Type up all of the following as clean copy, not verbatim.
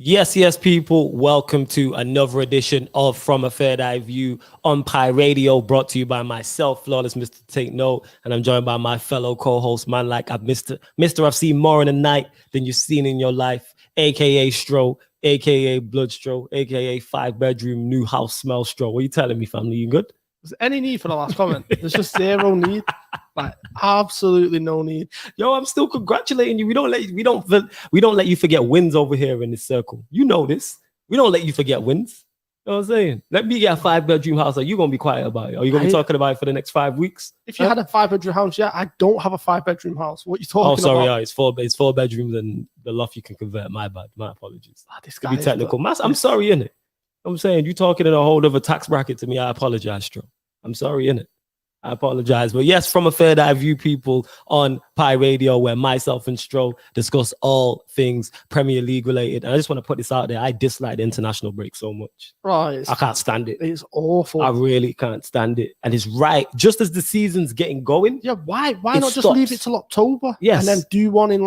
Yes, people. Welcome to another edition of From a Third Eye View on Pi Radio, brought to you by myself, Flawless Mr. Take Note, and I'm joined by my fellow co-host, man like Mr. I've seen more in the night than you've seen in your life, aka Stro, aka Blood Stro, aka 5-bedroom new house smell Stro. What are you telling me, family? You good? There's any need for the last comment? There's just zero need. Like absolutely no need. Yo, I'm still congratulating you. We don't let you forget wins over here in this circle. You know this. We don't let you forget wins. You know what I'm saying? Let me get a 5-bedroom house. Are you gonna be quiet about it? Are you gonna be talking about it for the next 5 weeks? If you had a 5-bedroom house, yeah, I don't have a 5-bedroom house. What are you talking about? Oh, sorry, yeah, it's four bedrooms and the loft you can convert. My bad. My apologies. This guy to be technical. I'm sorry, innit? I'm saying you talking in a whole other tax bracket to me. I apologize, Stro. I'm sorry, innit? I apologize. But yes, From a Third Eye View, people on Pi Radio, where myself and Stro discuss all things Premier League related. And I just want to put this out there. I dislike the international break so much. Right. I can't stand it. It's awful. I really can't stand it. And it's right. Just as the season's getting going. Yeah, why not just leave it till October? Yes. And then do one in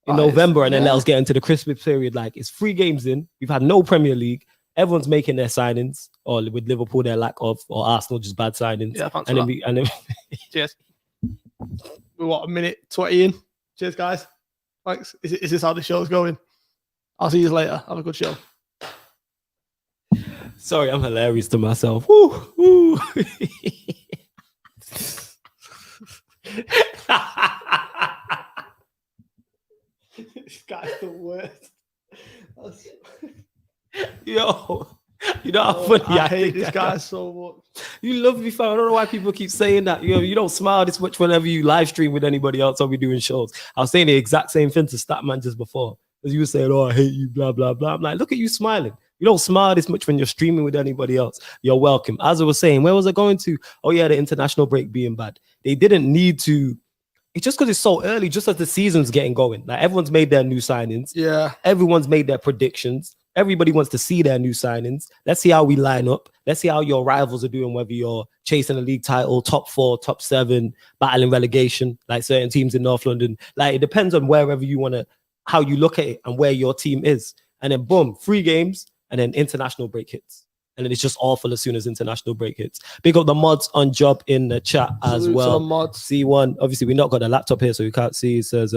November, and then let us get into the Christmas period. Like, it's 3 games in. We've had no Premier League. Everyone's making their signings, or with Liverpool their lack of, or Arsenal just bad signings. Yeah, thanks and for then that. Cheers. We're what, a minute 20 in? Cheers, guys. Thanks. Is this how the show's going? I'll see you later. Have a good show. Sorry, I'm hilarious to myself. Woo, woo. This guy's the worst. Yo, you know how funny I hate this guy so much. You love me, fam. I don't know why people keep saying that. You don't smile this much whenever you live stream with anybody else or we doing shows. I was saying the exact same thing to Statman just before. Because you were saying, oh, I hate you, blah, blah, blah. I'm like, look at you smiling. You don't smile this much when you're streaming with anybody else. You're welcome. As I was saying, where was I going to? Oh, yeah, the international break being bad. They didn't need to. It's just because it's so early, just as the season's getting going. Like, everyone's made their new signings. Yeah. Everyone's made their predictions. Everybody wants to see their new signings. Let's see how we line up. Let's see how your rivals are doing, whether you're chasing a league title, top 4, top 7, battling relegation, like certain teams in North London. Like, it depends on wherever you want to, how you look at it and where your team is. And then boom, 3 games, and then international break hits. And then it's just awful as soon as international break hits. Big up the mods on job in the chat as well. C1, obviously we're not got a laptop here, so you can't see. It says,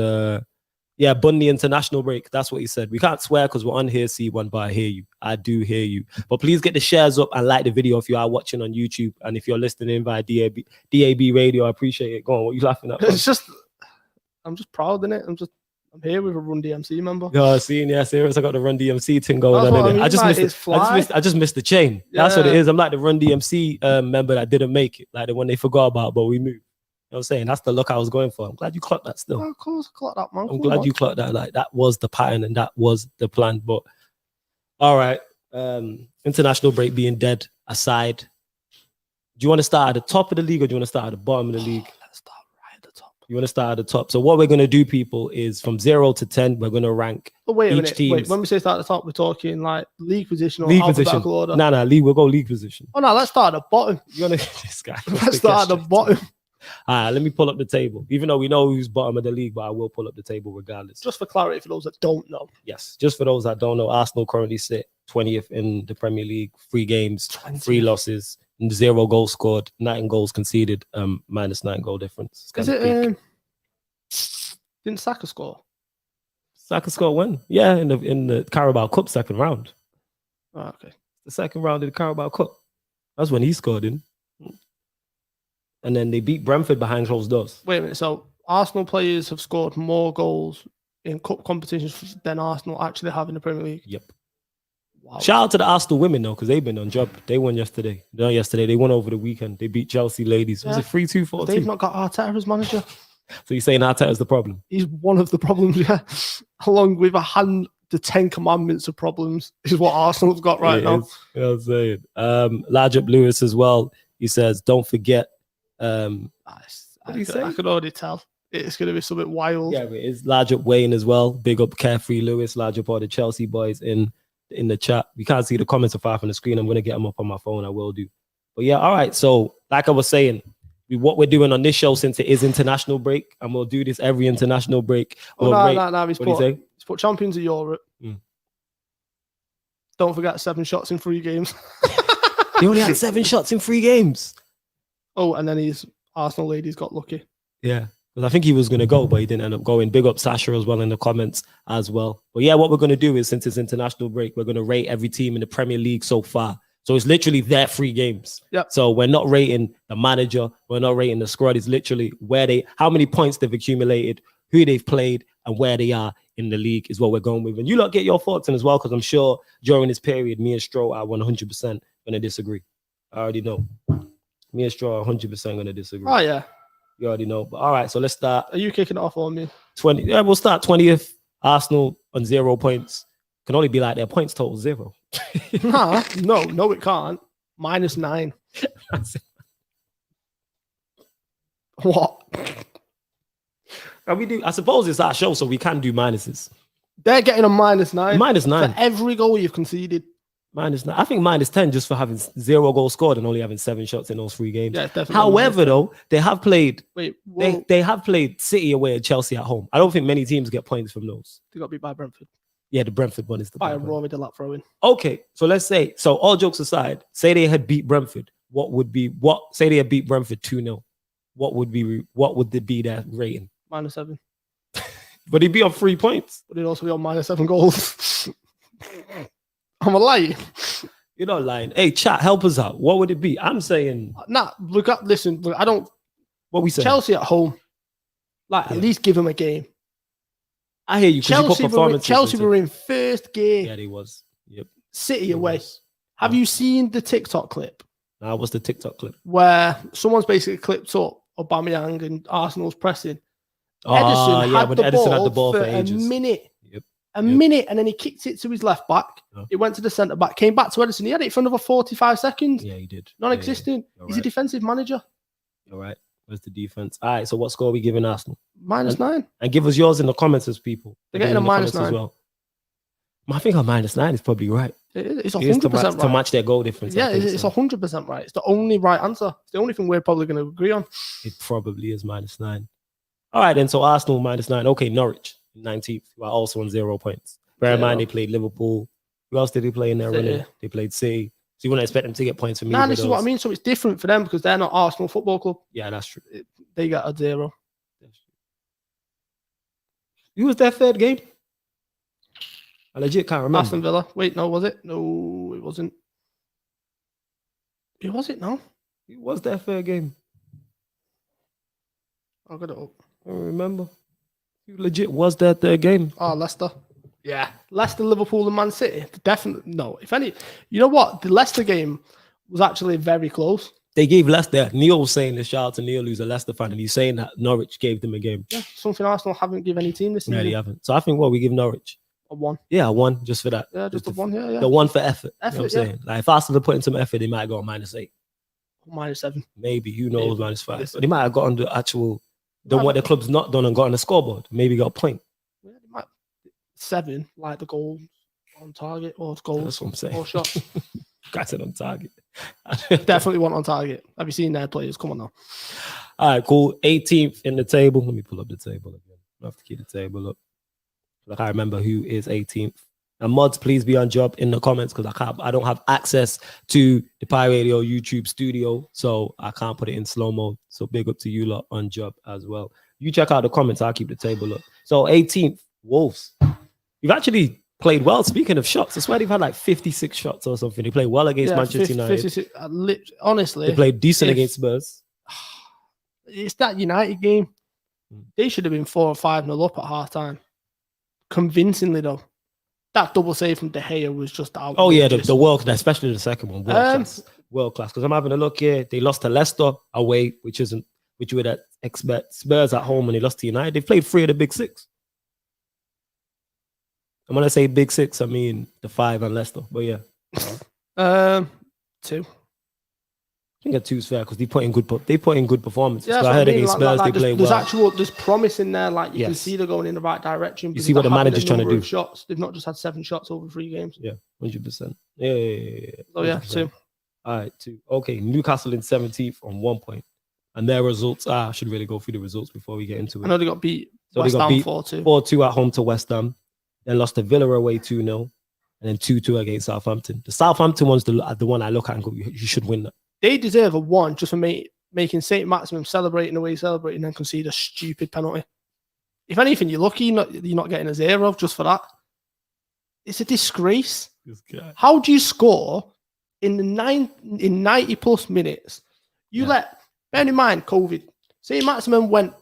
yeah, Bundy international break. That's what he said. We can't swear because we're on here, C1, but I hear you. I do hear you. But please get the shares up and like the video if you are watching on YouTube. And if you're listening via DAB radio, I appreciate it. Go on, what are you laughing at? It's just, I'm just proud, innit? I'm here with a Run DMC member. Oh, seeing, yeah, serious. I got the Run DMC thing going on. I just missed the chain. Yeah. That's what it is. I'm like the Run DMC member that didn't make it. Like the one they forgot about, but we moved. You know what I'm saying? That's the look I was going for. I'm glad you clocked that still. Oh, of course, I clocked that, man. I'm glad you clocked that. Like, that was the pattern and that was the plan. But all right, international break being dead aside, do you want to start at the top of the league or do you want to start at the bottom of the league? Let's start right at the top. You want to start at the top. So what we're going to do, people, is from 0 to 10, we're going to rank each team. Wait, when we say start at the top, we're talking like league position or alphabetical order? No, league. We'll go league position. Oh, no, let's start at the bottom. You want to this guy? Let's start at the bottom. All right, let me pull up the table. Even though we know who's bottom of the league, but I will pull up the table regardless. Just for clarity for those that don't know. Yes, just for those that don't know, Arsenal currently sit 20th in the Premier League, 3 games, 3 losses, 0 goals scored, 9 goals conceded, minus 9 goal difference. Is it? Didn't Saka score? Saka scored when? Yeah, in the Carabao Cup second round. Oh, okay. The second round of the Carabao Cup. That's when he scored in. And then they beat Brentford behind closed doors. Wait a minute. So Arsenal players have scored more goals in cup competitions than Arsenal actually have in the Premier League? Yep. Wow. Shout out to the Arsenal women, though, because they've been on job. They won yesterday. Not yesterday. They won over the weekend. They beat Chelsea ladies. Yeah. Was it 3-2, 4-2? They've not got Arteta as manager. So you're saying Arteta's the problem? He's one of the problems, yeah. Along with the 10 commandments of problems is what Arsenal's got right now. You know what I'm saying? Lajap Lewis as well. He says, don't forget. What do you say? I could already tell. It's going to be something wild. Yeah, it is. Lajap Wayne as well. Big up Carefree Lewis, Lajap, all the Chelsea boys in the chat. We can't see the comments so far from the screen. I'm going to get them up on my phone. I will do. But yeah, all right. So like I was saying, what we're doing on this show, since it is international break, and we'll do this every international break. Oh, no. He's put Champions of Europe, Don't forget 7 shots in 3 games. He only had 7 shots in 3 games. Oh, and then his Arsenal ladies got lucky. Yeah. Because I think he was going to go, but he didn't end up going. Big up Sasha as well in the comments as well. But yeah, what we're going to do is, since it's international break, we're going to rate every team in the Premier League so far. So it's literally their 3 games. Yep. So we're not rating the manager. We're not rating the squad. It's literally how many points they've accumulated, who they've played, and where they are in the league is what we're going with. And you lot get your thoughts in as well, because I'm sure during this period, me and Stro are 100% going to disagree. I already know. Me and Stro are 100% going to disagree. Oh, yeah. You already know. But all right, so let's start. Are you kicking it off on me? 20. Yeah, we'll start 20th. Arsenal on 0 points. Can only be like their points total 0. Nah, no, it can't. -9. What? And we do. I suppose it's our show, so we can do minuses. They're getting a -9. -9. For every goal you've conceded. -9. I think -10 just for having 0 goals scored and only having 7 shots in those 3 games. Yeah, definitely. However, though, they have played. Wait, They have played City away and Chelsea at home. I don't think many teams get points from those. they got beat by Brentford. Yeah, the Brentford one is the By a bad one. Rory Delap throw-in. Okay, so let's say, so all jokes aside, say they had beat Brentford. Say they had beat Brentford 2-0. What would be their rating? -7. But he'd be on 3 points. But he'd also be on -7 goals. I'm a lie. You're not lying. Hey, chat, help us out. What would it be? I'm saying, Nah, look, I don't. what we say. Chelsea at home. At least give them a game. I hear you. Chelsea were in first gear. Yeah, they was. Yep. City away. Have you seen the TikTok clip Now, what's the TikTok clip? where someone's basically clipped up Aubameyang and Arsenal's pressing? When Edison had the ball for a ages. minute. Yep. A minute, and then he kicked it to his left back. Oh. It went to the centre back, came back to Edison. He had it for another 45 seconds. Yeah, he did. Non-existent. Yeah. He's a defensive manager. All right. Where's the defense? All right. So what score are we giving Arsenal? -9. And give us yours in the comments as people. They're getting a In the comments -9. as well. I think a -9 is probably right. It's It is 100% to right. match their goal difference. Yeah, I think it's so. 100% right. It's the only right answer. It's the only thing we're probably going to agree on. It probably is -9. All right, then. So Arsenal -9. Okay, Norwich 19th, who are also on 0 points. Bear in mind, they played Liverpool. Who else did they play in their City. running? They played City. So you wouldn't expect them to get points from Nah, either this of is what I those. mean. So it's different for them because they're not Arsenal Football Club. Yeah, that's true. They got a 0. Who was their third game? I legit can't remember. Aston Villa. Wait, no, was it? No, it wasn't. Who was it? No, Who was their third game? I got it up. I don't remember. Who legit was their third game? Oh, Leicester. Yeah, Leicester, Liverpool, and Man City. Definitely no. If any, you know what? The Leicester game was actually very close. They gave Leicester. Neil was saying this. Shout out to Neil, who's a Leicester fan, and he's saying that Norwich gave them a game. Yeah, something Arsenal haven't given any team this season. Yeah, they haven't. So I think we give Norwich. A 1. Yeah, a 1 just for that. Yeah, just a 1. Yeah. The 1 for effort. You know Effort, what I'm saying? Like if Arsenal put in some effort, they might go on -8. -7. Maybe. Who knows? Maybe. -5. Listen. But they might have gotten the actual done what the club's not done and got on the scoreboard. Maybe got a point. Yeah, they might 7, like the goals on target or goals That's what I'm saying. or shots. Guys said on target. Definitely one on target. Have you seen their players? Come on now. All right, cool. 18th in the table. Let me pull up the table again. I have to keep the table up. Like I remember who is 18th. And mods, please be on job in the comments because I don't have access to the Pi Radio YouTube studio, so I can't put it in slow mode. So big up to you lot on job as well. You check out the comments. I'll keep the table up. So 18th, Wolves. You've actually played well. Speaking of shots, I swear they've had like 56 shots or something. They played well against Manchester United. 56, honestly, They played decent against Spurs. It's that United game. They should have been 4 or 5-0 up at half time. Convincingly, though. That double save from De Gea was just out. Oh, yeah, the world class, especially the second one. World class. Um, Because I'm having a look here. They lost to Leicester away, which you would expect. Spurs at home, and they lost to United. They played 3 of the big 6. And when I say big 6, I mean the 5 and Leicester. But yeah. 2. I think a 2 is fair because they put in good performances. Yeah, So I heard against Spurs they played well. There's promise in there. Like you can Yes. see they're going in the right direction. You because see what they're the having manager's a trying to number do. of shots. They've not just had 7 shots over 3 games. Yeah, 100%. Yeah. So yeah, 100%. 2. All right, 2. Okay, Newcastle in 17th on 1 point. And their results, I should really go through the results before we get into I it. know they got beat. So West they got Ham beat 4-2. 4-2 at home to West Ham. Then lost to Villa away 2-0. and then 2-2 against Southampton. The Southampton one's the one I look at and go, you should win that. They deserve a 1 just for making St. Maximin celebrating the way he's celebrating and then concede a stupid penalty. If anything, you're lucky you're not getting a 0 just for that. It's a disgrace. How do you score in 90 plus minutes? Bear in mind, COVID. St. Maximin went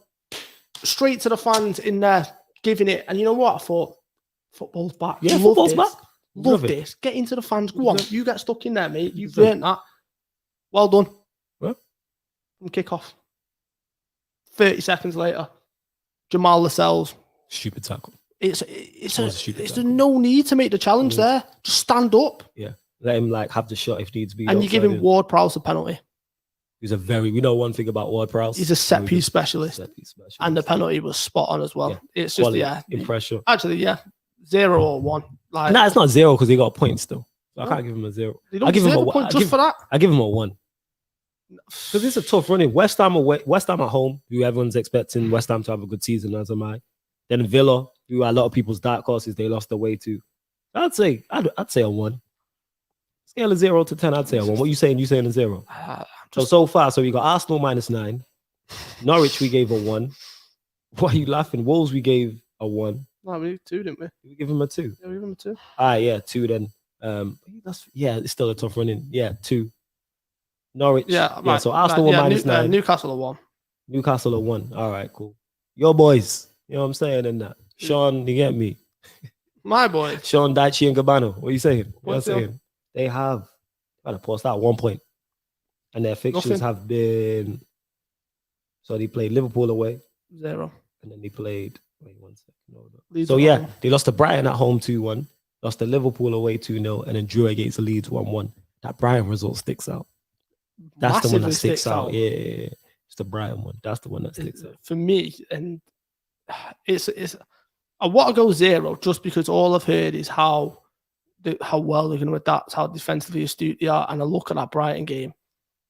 straight to the fans in there, giving it. And you know what? I thought, football's back. Yeah, football's back. Love this. Get into the fans. Go on. You get stuck in there, mate. You've earned that. Well done. What? From kick-off. 30 seconds later, Jamal Lascelles. Stupid tackle. It's no need to make the challenge there. Just stand up. Yeah. Let him have the shot if needs be. And you give him Ward-Prowse a penalty. We know one thing about Ward-Prowse. He's a set piece specialist. And the penalty was spot on as well. Yeah. It's just, impression. Actually, 0 or 1. It's not 0 because he got a point still. So I can't give him a 0. I give him a point just for that. I give him a 1. Because it's a tough running. West Ham at home, who everyone's expecting West Ham to have a good season, as am I. Then Villa, who are a lot of people's dark horses, they lost their way to. I'd say a 1. Scale of 0 to 10, I'd say a 1. What are you saying? You saying a 0? So far, we got Arsenal -9. Norwich, we gave a 1. Why are you laughing? Wolves, we gave a 1. No, we gave 2, didn't we? We give him a 2. Yeah, we gave him a 2. Yeah, 2 then. It's still a tough running. Yeah, 2. Norwich. Yeah, so Arsenal -9. Newcastle a 1. Newcastle a 1. All right, cool. Your boys. You know what I'm saying? And that. Sean, you get me? My boy. Sean Daichi and Gabano. What are you saying? What are you saying? They have got to post out 1 point. And their fixtures have been. So they played Liverpool away. 0. And then they played. Wait 1 second. Leeds so yeah, they lost to Brighton at home 2-1. Lost to Liverpool away 2-0. And then drew against the Leeds 1-1. That Brighton result sticks out. That's massively the one that sticks out. Yeah. It's the Brighton one. That's the one that sticks out. For me, and it's I want to go 0 just because all I've heard is how well they're going to adapt, how defensively astute they are. And I look at that Brighton game,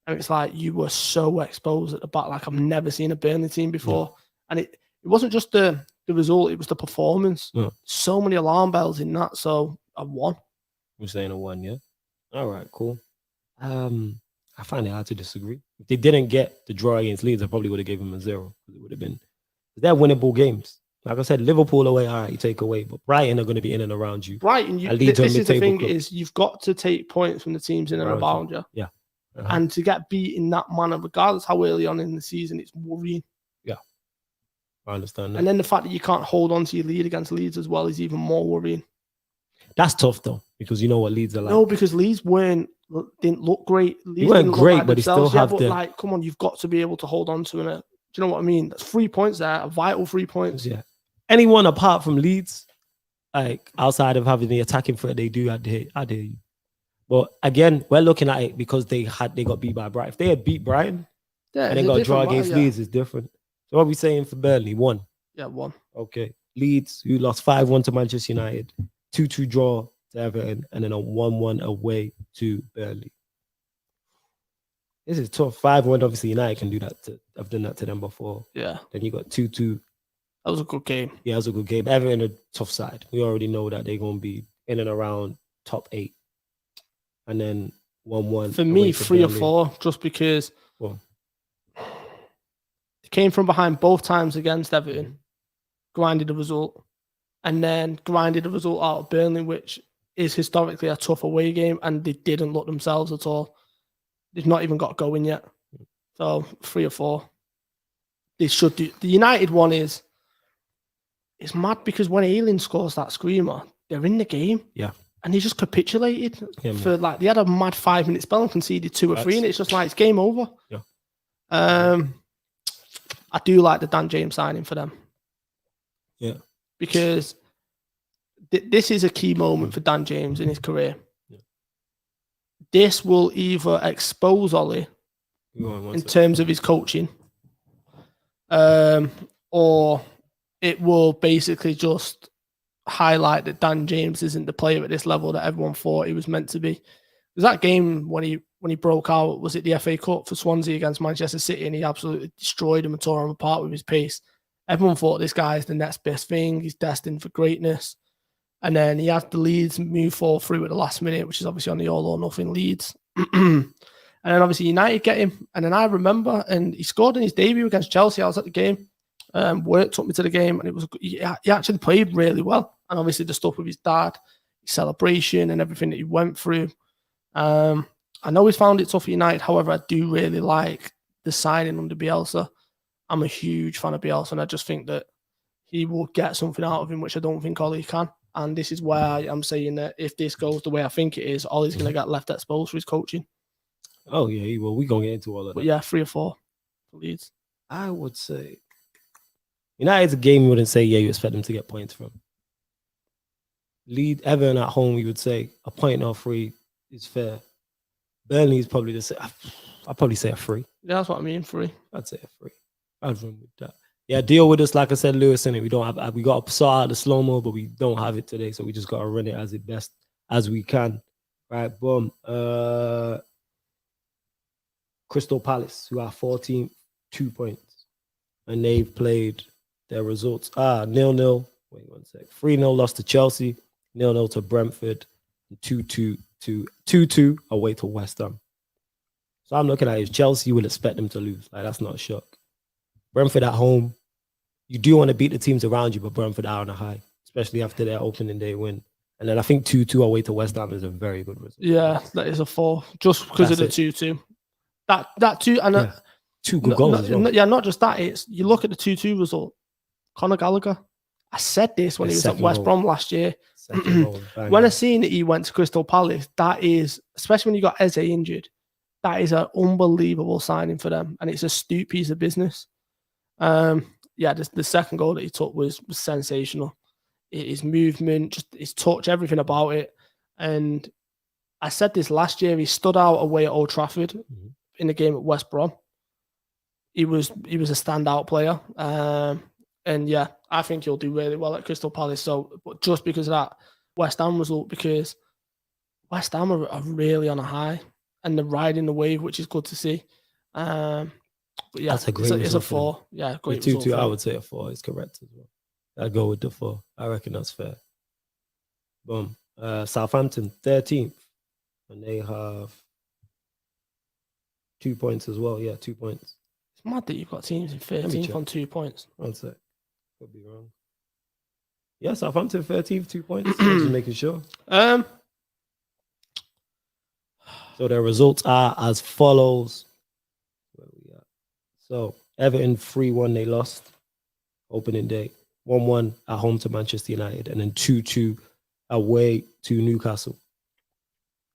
and it's like you were so exposed at the back, like I've never seen a Burnley team before. Yeah. And it wasn't just the result, it was the performance. Yeah. So many alarm bells in that. So a 1. You're saying a 1, yeah? All right, cool. I find it hard to disagree. If they didn't get the draw against Leeds, I probably would have given them a 0. It would have been. They're winnable games. Like I said, Liverpool away, all right, you take away. But Brighton are going to be in and around you. Brighton, this is the thing is you've got to take points from the teams in and around you. Yeah. And to get beat in that manner, regardless how early on in the season, it's worrying. Yeah. I understand that. And then the fact that you can't hold on to your lead against Leeds as well is even more worrying. That's tough, though, because you know what Leeds are like. No, because Leeds didn't look great. They weren't great, but they still have come on, you've got to be able to hold on to it. Do you know what I mean? That's 3 points there, a vital 3 points. Yeah. Anyone apart from Leeds, outside of having the attacking threat they do, I dare you. But again, we're looking at it because they got beat by Brighton. If they had beat Brighton and they got a draw against Leeds, it's different. So what are we saying for Burnley? 1. Yeah, 1. Okay. Leeds, who lost 5-1 to Manchester United, 2-2 draw to Everton, and then a 1-1 away to Burnley. This is tough. 5-1, obviously United can do that. I've done that to them before. Yeah. Then you got 2-2. That was a good game. Yeah, it was a good game. Everton a tough side. We already know that they're going to be in and around top 8. And then 1-1. For me, 3 or 4, just because they came from behind both times against Everton, grinded the result, and then grinded the result out of Burnley, which is historically a tough away game, and they didn't look themselves at all. They've not even got going yet. So 3 or 4. They should do. The United one is it's mad because when Ayling scores that screamer, they're in the game. Yeah. And he just capitulated for they had a mad 5-minute spell and conceded 2 or 3, and it's just like it's game over. Yeah. I do like the Dan James signing for them. Yeah. Because this is a key moment for Dan James in his career. Yeah. This will either expose Ollie in terms of his coaching, or it will basically just highlight that Dan James isn't the player at this level that everyone thought he was meant to be. Was that game when he broke out, was it the FA Cup for Swansea against Manchester City, and he absolutely destroyed him and tore him apart with his pace? Everyone thought this guy is the next best thing. He's destined for greatness. And then he had the Leeds move 4-3 at the last minute, which is obviously on the all or nothing Leeds. And then obviously United get him. And then I remember, and he scored in his debut against Chelsea. I was at the game. Work took me to the game, and he actually played really well. And obviously the stuff with his dad, his celebration, and everything that he went through. I know he's found it tough at United. However, I do really like the signing under Bielsa. I'm a huge fan of Bielsa, and I just think that he will get something out of him, which I don't think Ollie can. And this is why I'm saying that if this goes the way I think it is, Ollie's going to get left exposed for his coaching. Oh, yeah, he will. We're going to get into all of that. But yeah, 3 or 4 for Leeds. I would say United's a game you wouldn't say, yeah, you expect them to get points from. Everton at home, you would say a point or 3 is fair. Burnley is probably I'd probably say a 3. Yeah, that's what I mean, 3. I'd say a 3. I'd run with that. Yeah, deal with us, like I said, Lewis, in it. We got to sort out the slow-mo, but we don't have it today, so we just got to run it as best as we can. Right, boom. Crystal Palace, who are 14th, 2 points. And they've played their results. 0-0. Wait 1 sec. 3-0 loss to Chelsea, 0-0 to Brentford, 2-2 away to West Ham. So I'm looking at it. Chelsea will expect them to lose. Like, that's not a shock. Brentford at home, you do want to beat the teams around you, but Brentford are on a high, especially after their opening day win. And then I think 2-2 away to West Ham is a very good result. Yeah, that is a 4, just because of the 2-2. That 2 and yeah. 2 good goals as well. Yeah, not just that. It's you look at the 2-2 result. Conor Gallagher. I said this when he was at West Brom last year. When I seen that he went to Crystal Palace, that is, especially when you got Eze injured, that is an unbelievable signing for them, and it's a stupid piece of business. Yeah, the second goal that he took was sensational. His movement, just his touch, everything about it. And I said this last year, he stood out away at Old Trafford in the game at West Brom. He was a standout player. And yeah, I think he'll do really well at Crystal Palace. So, but just because of that West Ham result, because West Ham are really on a high and they're riding the wave, which is good to see. But yeah, that's a great it's a 4. Yeah, great. 2-2, I would say a 4 is correct as well. I'd go with the 4. I reckon that's fair. Boom. Southampton, 13th. And they have 2 points as well. Yeah, 2 points. It's mad that you've got teams in 13th on 2 points. One sec. Could be wrong. Yeah, Southampton 13th, 2 points. I'm just making sure. So their results are as follows. Where we at? So Everton 3-1, they lost opening day. 1-1 at home to Manchester United, and then 2-2 away to Newcastle.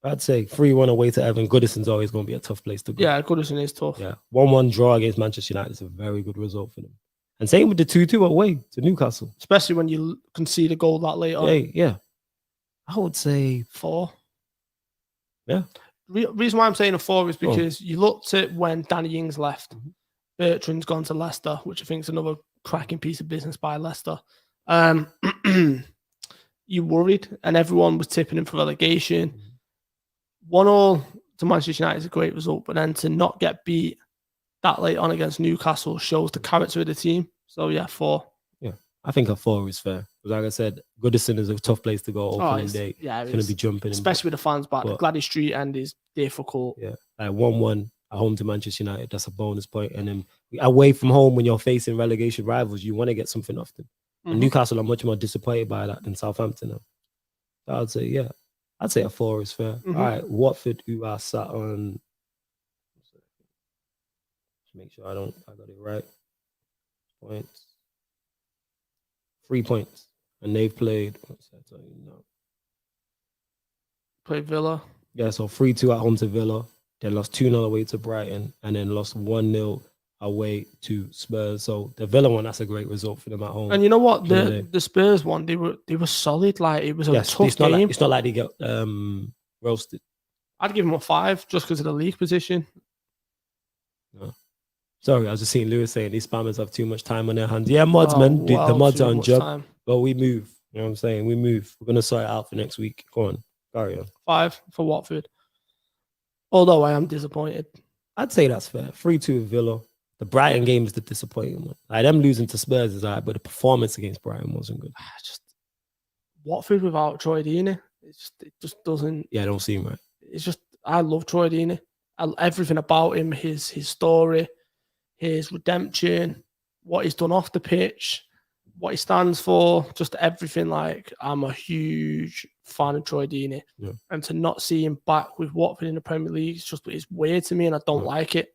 I'd say 3-1 away to Everton. Goodison's always going to be a tough place to go. Yeah, Goodison is tough. Yeah, 1-1 draw against Manchester United is a very good result for them. And same with the 2-2 away to Newcastle. Especially when you concede a goal that late on. Yeah. I would say 4. Yeah. Reason why I'm saying a 4 is because you looked at when Danny Ings left. Bertrand's gone to Leicester, which I think is another cracking piece of business by Leicester. You worried, and everyone was tipping him for relegation. 1-1 to Manchester United is a great result, but then to not get beat that late on against Newcastle shows the character of the team. So yeah, 4. Yeah, I think a 4 is fair. Because like I said, Goodison is a tough place to go opening day. Yeah, it's going to be jumping. Especially with the fans back. The Gladys Street end is difficult. Yeah, like 1-1 at home to Manchester United, that's a bonus point. And then away from home, when you're facing relegation rivals, you want to get something off them. And Newcastle are much more disappointed by that than Southampton are. So I'd say, yeah, I'd say a 4 is fair. All right, Watford, who are sat on. Make sure I got it right. Points. 3 points. And they've played, what's that tell you now? Played Villa. Yeah, so 3-2 at home to Villa. Then lost 2-0 away to Brighton. And then lost 1-0 away to Spurs. So the Villa one, that's a great result for them at home. And you know what? The Spurs one, they were solid. Like, it was a tough game. It's not like they get roasted. I'd give them a 5 just because of the league position. No. Sorry, I was just seeing Lewis saying these spammers have too much time on their hands. Yeah, mods, man. The mods are on job. But we move. You know what I'm saying? We move. We're going to sort it out for next week. Go on. Carry on. 5 for Watford. Although I am disappointed. I'd say that's fair. 3-2 with Villa. The Brighton game is the disappointing one. Like, them losing to Spurs is all right, but the performance against Brighton wasn't good. Watford without Troy Deeney. It just doesn't. Yeah, I don't seem right. It's just I love Troy Deeney. Everything about him, his story, his redemption, what he's done off the pitch, what he stands for, just everything. Like, I'm a huge fan of Troy Deeney. Yeah. And to not see him back with Watford in the Premier League, it's weird to me, and I don't like it.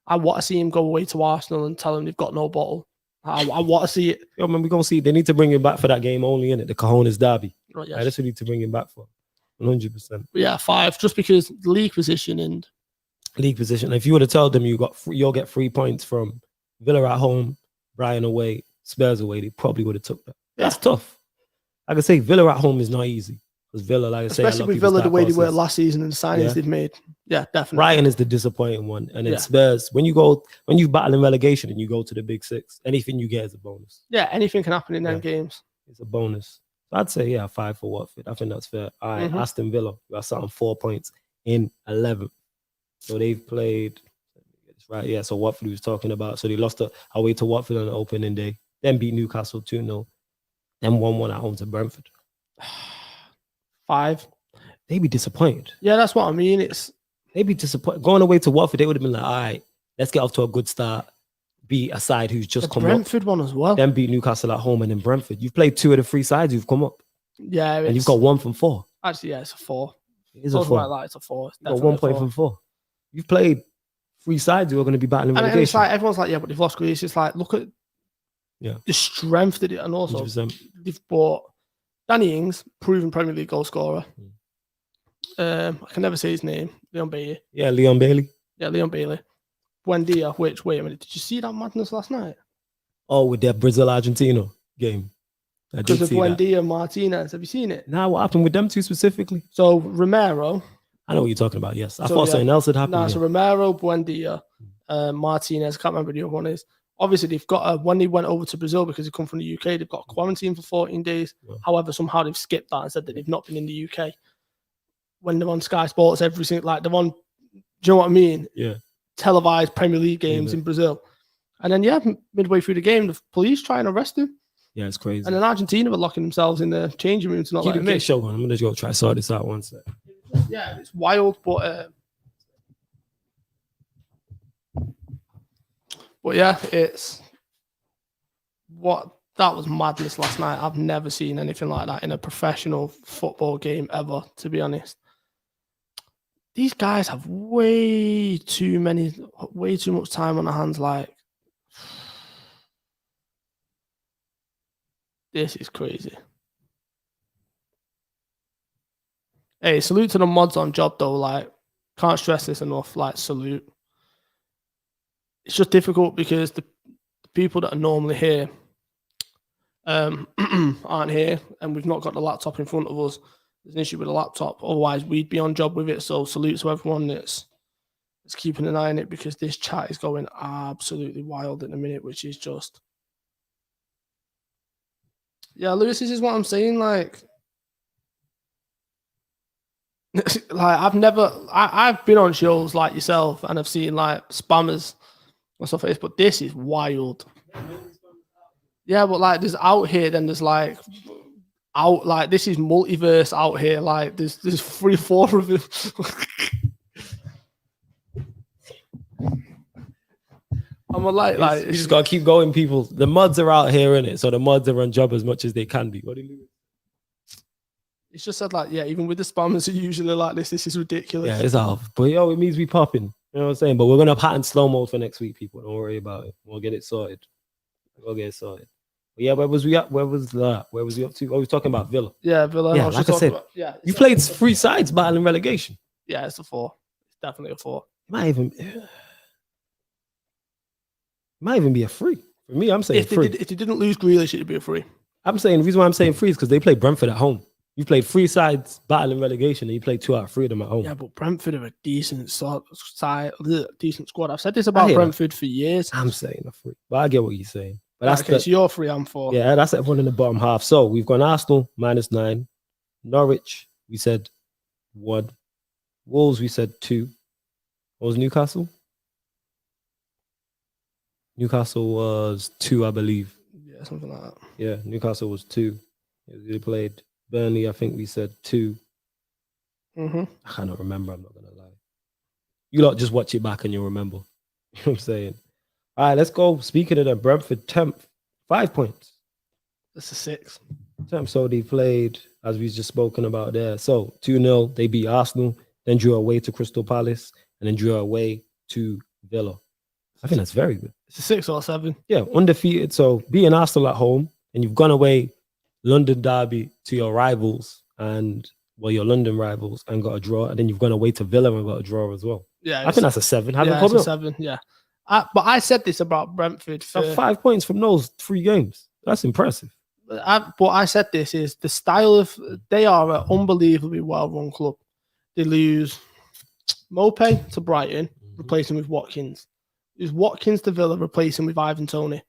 I want to see him go away to Arsenal and tell them they've got no bottle. I want to see it. Yo, man, we're going to see. They need to bring him back for that game only, innit? The Cajones Derby. Right, yes. That's what they need to bring him back for. 100%. But yeah, 5, just because the league position and league position. If you would have told them you'll get 3 points from Villa at home, Brighton away, Spurs away, they probably would have took that. That's tough. Like I say, Villa at home is not easy. Because Villa, like I say, especially with Villa the way they were last season and the signings they've made. Yeah, definitely. Brighton is the disappointing one. And then Spurs, when you battle in relegation and you go to the Big Six, anything you get is a bonus. Yeah, anything can happen in them games. It's a bonus. So I'd say, 5 for Watford. I think that's fair. All right, Aston Villa, we got something 4 points in 11. So they've played, right? Yeah, so Watford we was talking about. So they lost away to Watford on the opening day, then beat Newcastle 2-0, then 1-1 at home to Brentford. 5. They'd be disappointed. Yeah, that's what I mean. They'd be disappointed. Going away to Watford, they would have been like, all right, let's get off to a good start. Beat a side who's just come Brentford up. One as well. Then beat Newcastle at home and then Brentford. You've played 2 of the 3 sides who've come up. Yeah. And you've got 1 from 4. Actually, yeah, it's a 4. It is a 4. Like, it's a 4. It's you got 1 point from 4. You've played 3 sides who are going to be battling relegation. And it's like, everyone's like, yeah, but they've lost Greece. It's like, look at the strength that it, and also 100%. they've bought Danny Ings, proven Premier League goal scorer. I can never say his name. Leon Bailey. Yeah, Leon Bailey. Yeah, Leon Bailey. Buendia, wait a minute. Did you see that madness last night? Oh, with that Brazil-Argentina game. Because of Buendia and Martinez. Have you seen it? Nah, what happened with them two specifically? So Romero. I know what you're talking about, yes. I thought something else had happened. Nah, so Romero, Buendia, Martinez, I can't remember who the other one is. Obviously, they've got when they went over to Brazil because they come from the UK, they've got quarantine for 14 days. Yeah. However, somehow they've skipped that and said that they've not been in the UK. When they're on Sky Sports, they're on, do you know what I mean? Yeah. Televised Premier League games in Brazil. And then, midway through the game, the police try and arrest him. Yeah, it's crazy. And then Argentina were locking themselves in the changing room to not let him in. Show on. I'm going to go try to sort this out one sec. Yeah, it's wild, but yeah, that was madness last night. I've never seen anything like that in a professional football game ever, to be honest. These guys have way too much time on their hands. Like, this is crazy. Hey, salute to the mods on job though. Like, can't stress this enough. Like, salute. It's just difficult because the people that are normally here aren't here, and we've not got the laptop in front of us. There's an issue with the laptop. Otherwise, we'd be on job with it. So salute to everyone that's keeping an eye on it, because this chat is going absolutely wild in a minute, which is just... Yeah, Lewis, this is what I'm saying. Like I've been on shows like yourself and I've seen like spammers on stuff, but this is wild. Yeah, but like there's out here, then there's like out, like this is multiverse out here. Like there's 3 or 4 of them. I'm like you just gotta keep going, people. The mods are out here, innit? So the mods are on job as much as they can be. What do you? It's just said like, yeah, even with the spammers are usually like this is ridiculous. Yeah, it's off. But yo, it means we popping. You know what I'm saying? But we're gonna pattern slow mode for next week, people. Don't worry about it. We'll get it sorted. We'll get it sorted. But yeah, where was we at? Where was we up to? Oh, we was talking about Villa. Yeah, Villa. Yeah, like I said, you played 3 sides battling relegation. Yeah, it's a 4. It's definitely a 4. It might even be a 3. For me, I'm saying 3. If they didn't lose Grealish, it'd be a 3. I'm saying the reason why I'm saying 3 is because they played Brentford at home. You played 3 sides battling relegation, and you played 2 out of 3 of them at home. Yeah, but Brentford are a decent squad. I've said this about Brentford for years. I'm saying a 3, but I get what you're saying. But that's okay, so you're 3, I'm 4. Yeah, that's everyone in the bottom half. So we've gone Arsenal -9, Norwich we said 1, Wolves we said 2. What was Newcastle? Newcastle was 2, I believe. Yeah, something like that. Yeah, Newcastle was 2. They played Burnley, I think we said 2. Mm-hmm. I cannot remember. I'm not going to lie. You lot just watch it back and you'll remember. You know what I'm saying? All right, let's go. Speaking of that, Brentford 10th, 5 points. That's a 6. 10th, so they played, as we've just spoken about there. So 2-0, they beat Arsenal, then drew away to Crystal Palace, and then drew away to Villa. I think that's very good. It's a 6 or a 7. Yeah, undefeated. So beating Arsenal at home, and you've gone away London derby to your rivals and your London rivals and got a draw, and then you've gone away to Villa and got a draw as well. Yeah, I think that's a 7. Yeah, it's a 7. Yeah, but I said this about Brentford. For 5 points from those 3 games. That's impressive. But I said this is the style of they are an unbelievably well-run club. They lose Mopé to Brighton, replacing with Watkins. Lose Watkins to Villa, replacing with Ivan Toney.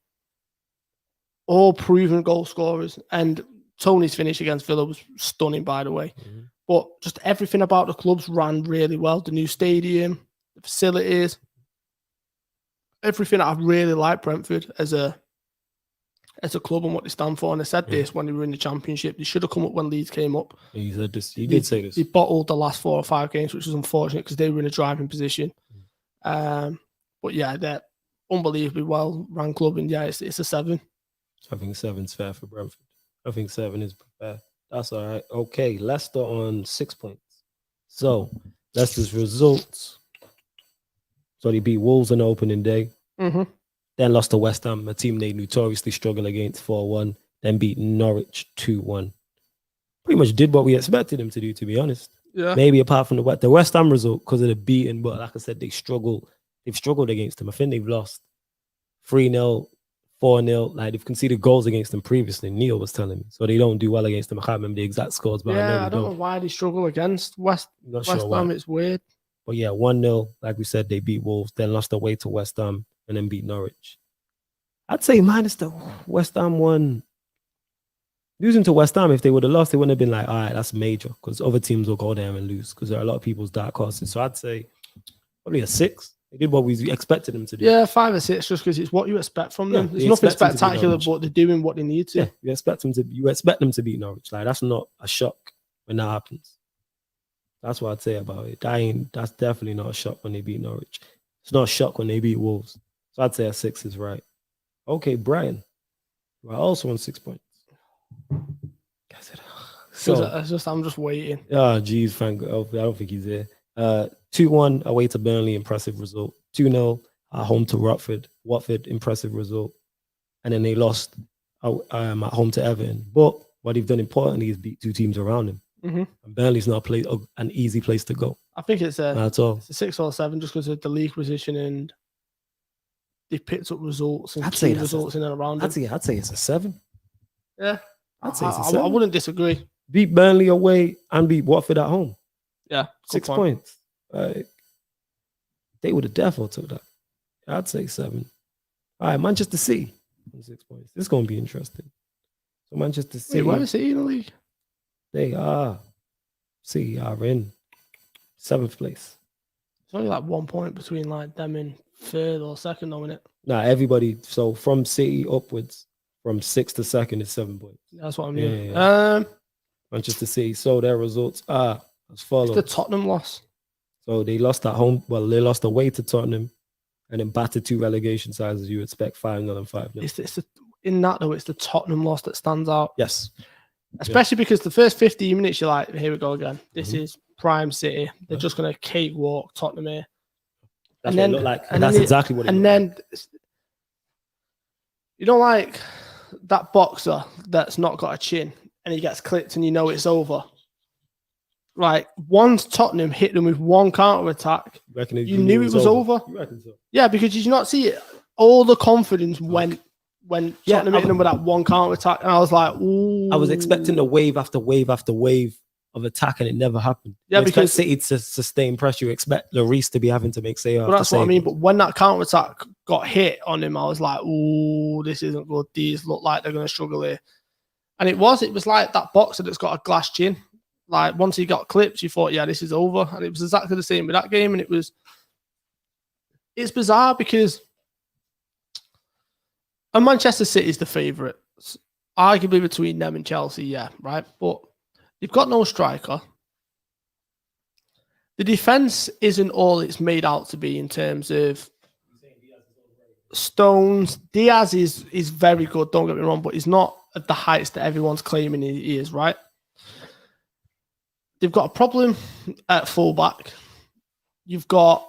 All proven goal scorers, and Tony's finish against Villa was stunning, by the way. Mm-hmm. But just everything about the clubs ran really well. The new stadium, the facilities, everything. I really like Brentford as a club and what they stand for. And I said this when they were in the Championship. They should have come up when Leeds came up. He said this. He did say this. They bottled the last 4 or 5 games, which was unfortunate because they were in a driving position. But yeah, they're unbelievably well-run club. And yeah, it's a 7. I think 7's fair for Brentford. I think 7 is fair. That's all right. Okay, Leicester on 6 points. So, Leicester's results. So, they beat Wolves on the opening day. Mm-hmm. Then lost to West Ham, a team they notoriously struggle against 4-1. Then beat Norwich 2-1. Pretty much did what we expected them to do, to be honest. Yeah. Maybe apart from the West Ham result because of the beating. But like I said, they struggle. They've struggled against them. I think they've lost 3-0. 4-0, like they've conceded goals against them previously. Neil was telling me, so they don't do well against them. I can't remember the exact scores, but I don't know why they struggle against West Ham. It's weird, but yeah, 1-0. Like we said, they beat Wolves, then lost away to West Ham, and then beat Norwich. I'd say minus the West Ham one. Losing to West Ham, if they would have lost, they wouldn't have been like, all right, that's major, because other teams will go there and lose because there are a lot of people's dark horses. So I'd say probably a 6. They did what we expected them to do. Yeah, 5 or 6, just because it's what you expect from them. There's nothing spectacular, but they're doing what they need to. Yeah, you expect them to beat Norwich. Like that's not a shock when that happens. That's what I'd say about it. That's definitely not a shock when they beat Norwich. It's not a shock when they beat Wolves. So I'd say a 6 is right. Okay, Brian. We're also on 6 points. So I'm just waiting. Oh, geez, Frank. I don't think he's there. 2-1 away to Burnley, impressive result. 2-0 at home to Watford, impressive result. And then they lost at home to Everton. But what they've done importantly is beat 2 teams around them. Mm-hmm. And Burnley's not an easy place to go. I think it's at all. It's a 6 or 7 just because of the league position and they picked up results and I'd say results in and around them. I'd say it's a 7. Yeah. I'd say it's a 7. I wouldn't disagree. Beat Burnley away and beat Watford at home. Yeah. 6 points. They would have definitely took that. I'd say 7. All right, Manchester City on 6 points. This is going to be interesting. So Manchester City. Wait, where is City in the league? They are. City are in 7th place. It's only like 1 point between like them in 3rd or 2nd, though, isn't it? Nah, everybody. So from City upwards, from 6th to 2nd is 7 points. That's what I mean. Yeah. Manchester City. So their results are as follows. It's the Tottenham loss. So they lost at home. Well, they lost away to Tottenham and then battered 2 relegation sides as you expect, 5-0 and 5-0. In that, though, it's the Tottenham loss that stands out. Yes. Especially because the first 15 minutes, you're like, here we go again. This is prime City. They're just going to cakewalk Tottenham here. That's what it looked like. And that's exactly what it looked like. And then, you know, like that boxer that's not got a chin and he gets clipped and you know it's over. Like, once Tottenham hit them with one counter-attack, you knew it was over. You reckon so? Yeah, because you did not see it. All the confidence went when Tottenham hit them with that one counter-attack. And I was like, ooh. I was expecting the wave after wave after wave of attack, and it never happened. Yeah, because City to sustain pressure, you expect Lloris to be having to make save. But that's what I mean. But when that counter-attack got hit on him, I was like, ooh, this isn't good. These look like they're going to struggle here. And it was like that boxer that's got a glass chin. Like, once he got clipped, you thought, yeah, this is over. And it was exactly the same with that game. And it's bizarre because Manchester City is the favourite. Arguably between them and Chelsea, yeah, right? But They've got no striker. The defense isn't all it's made out to be in terms of Stones. Diaz is very good, don't get me wrong, but he's not at the heights that everyone's claiming he is, right? They've got a problem at fullback. You've got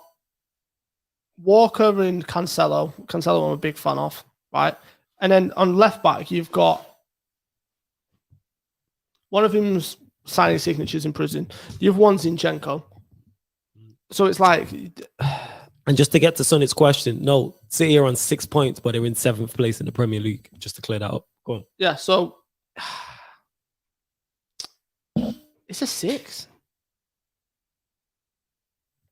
Walker and Cancelo. Cancelo I'm a big fan of, right? And then on left back, you've got one of them's signing signatures in prison. The other one's Zinchenko. So it's like... And just to get to Sonny's question, no, City are on 6 points, but they're in 7th place in the Premier League, just to clear that up. Go on. Yeah, so... It's a 6.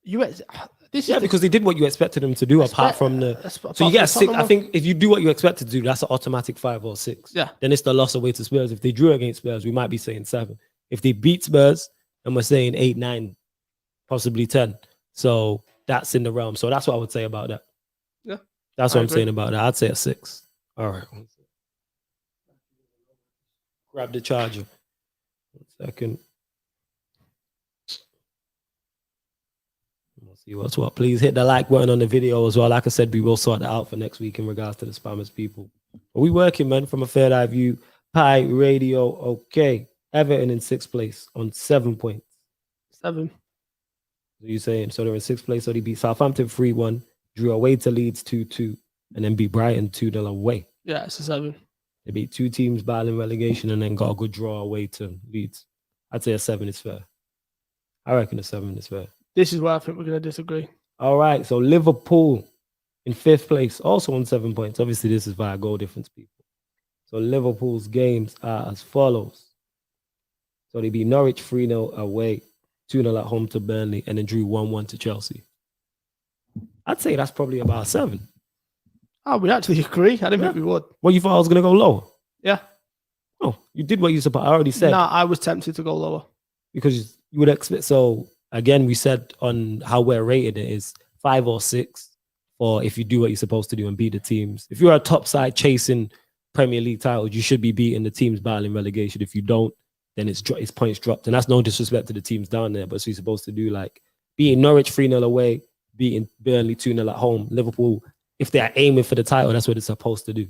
Because they did what you expected them to do, apart from the... So you get a 6. I think if you do what you expect to do, that's an automatic 5 or 6. Yeah. Then it's the loss away to Spurs. If they drew against Spurs, we might be saying 7. If they beat Spurs, then we're saying 8, 9, possibly 10. So that's in the realm. So that's what I would say about that. Yeah. That's what I'm saying about that. I'd say a 6. All right. Grab the charger. 1 second. We'll see what's what. Please hit the like button on the video as well. Like I said, we will sort that out for next week in regards to the spammers people. Are we working, man, from a third eye view? Pi Radio, okay. Everton in 6th place on 7 points. 7. What are you saying? So they're in 6th place. So they beat Southampton 3-1, drew away to Leeds 2-2, and then beat Brighton 2-0 away. Yeah, it's a 7. They beat 2 teams battling relegation and then got a good draw away to Leeds. I'd say a 7 is fair. I reckon a 7 is fair. This is where I think we're going to disagree. All right. So Liverpool in 5th place, also on 7 points. Obviously, this is via goal difference, people. So Liverpool's games are as follows. So they beat Norwich 3-0 away, 2-0 at home to Burnley, and then drew 1-1 to Chelsea. I'd say that's probably about a 7. Oh, we actually agree. I didn't think we would. Well, you thought I was going to go lower? Yeah. Oh, you did what you supposed. I already said. Nah, I was tempted to go lower. Because you would expect. So, again, we said on how we're rated it is 5 or 6 for if you do what you're supposed to do and beat the teams. If you're a top side chasing Premier League titles, you should be beating the teams battling relegation. If you don't, then it's points dropped. And that's no disrespect to the teams down there, but so you're supposed to do like beating Norwich 3-0 away, beating Burnley 2-0 at home. Liverpool, if they're aiming for the title, that's what it's supposed to do.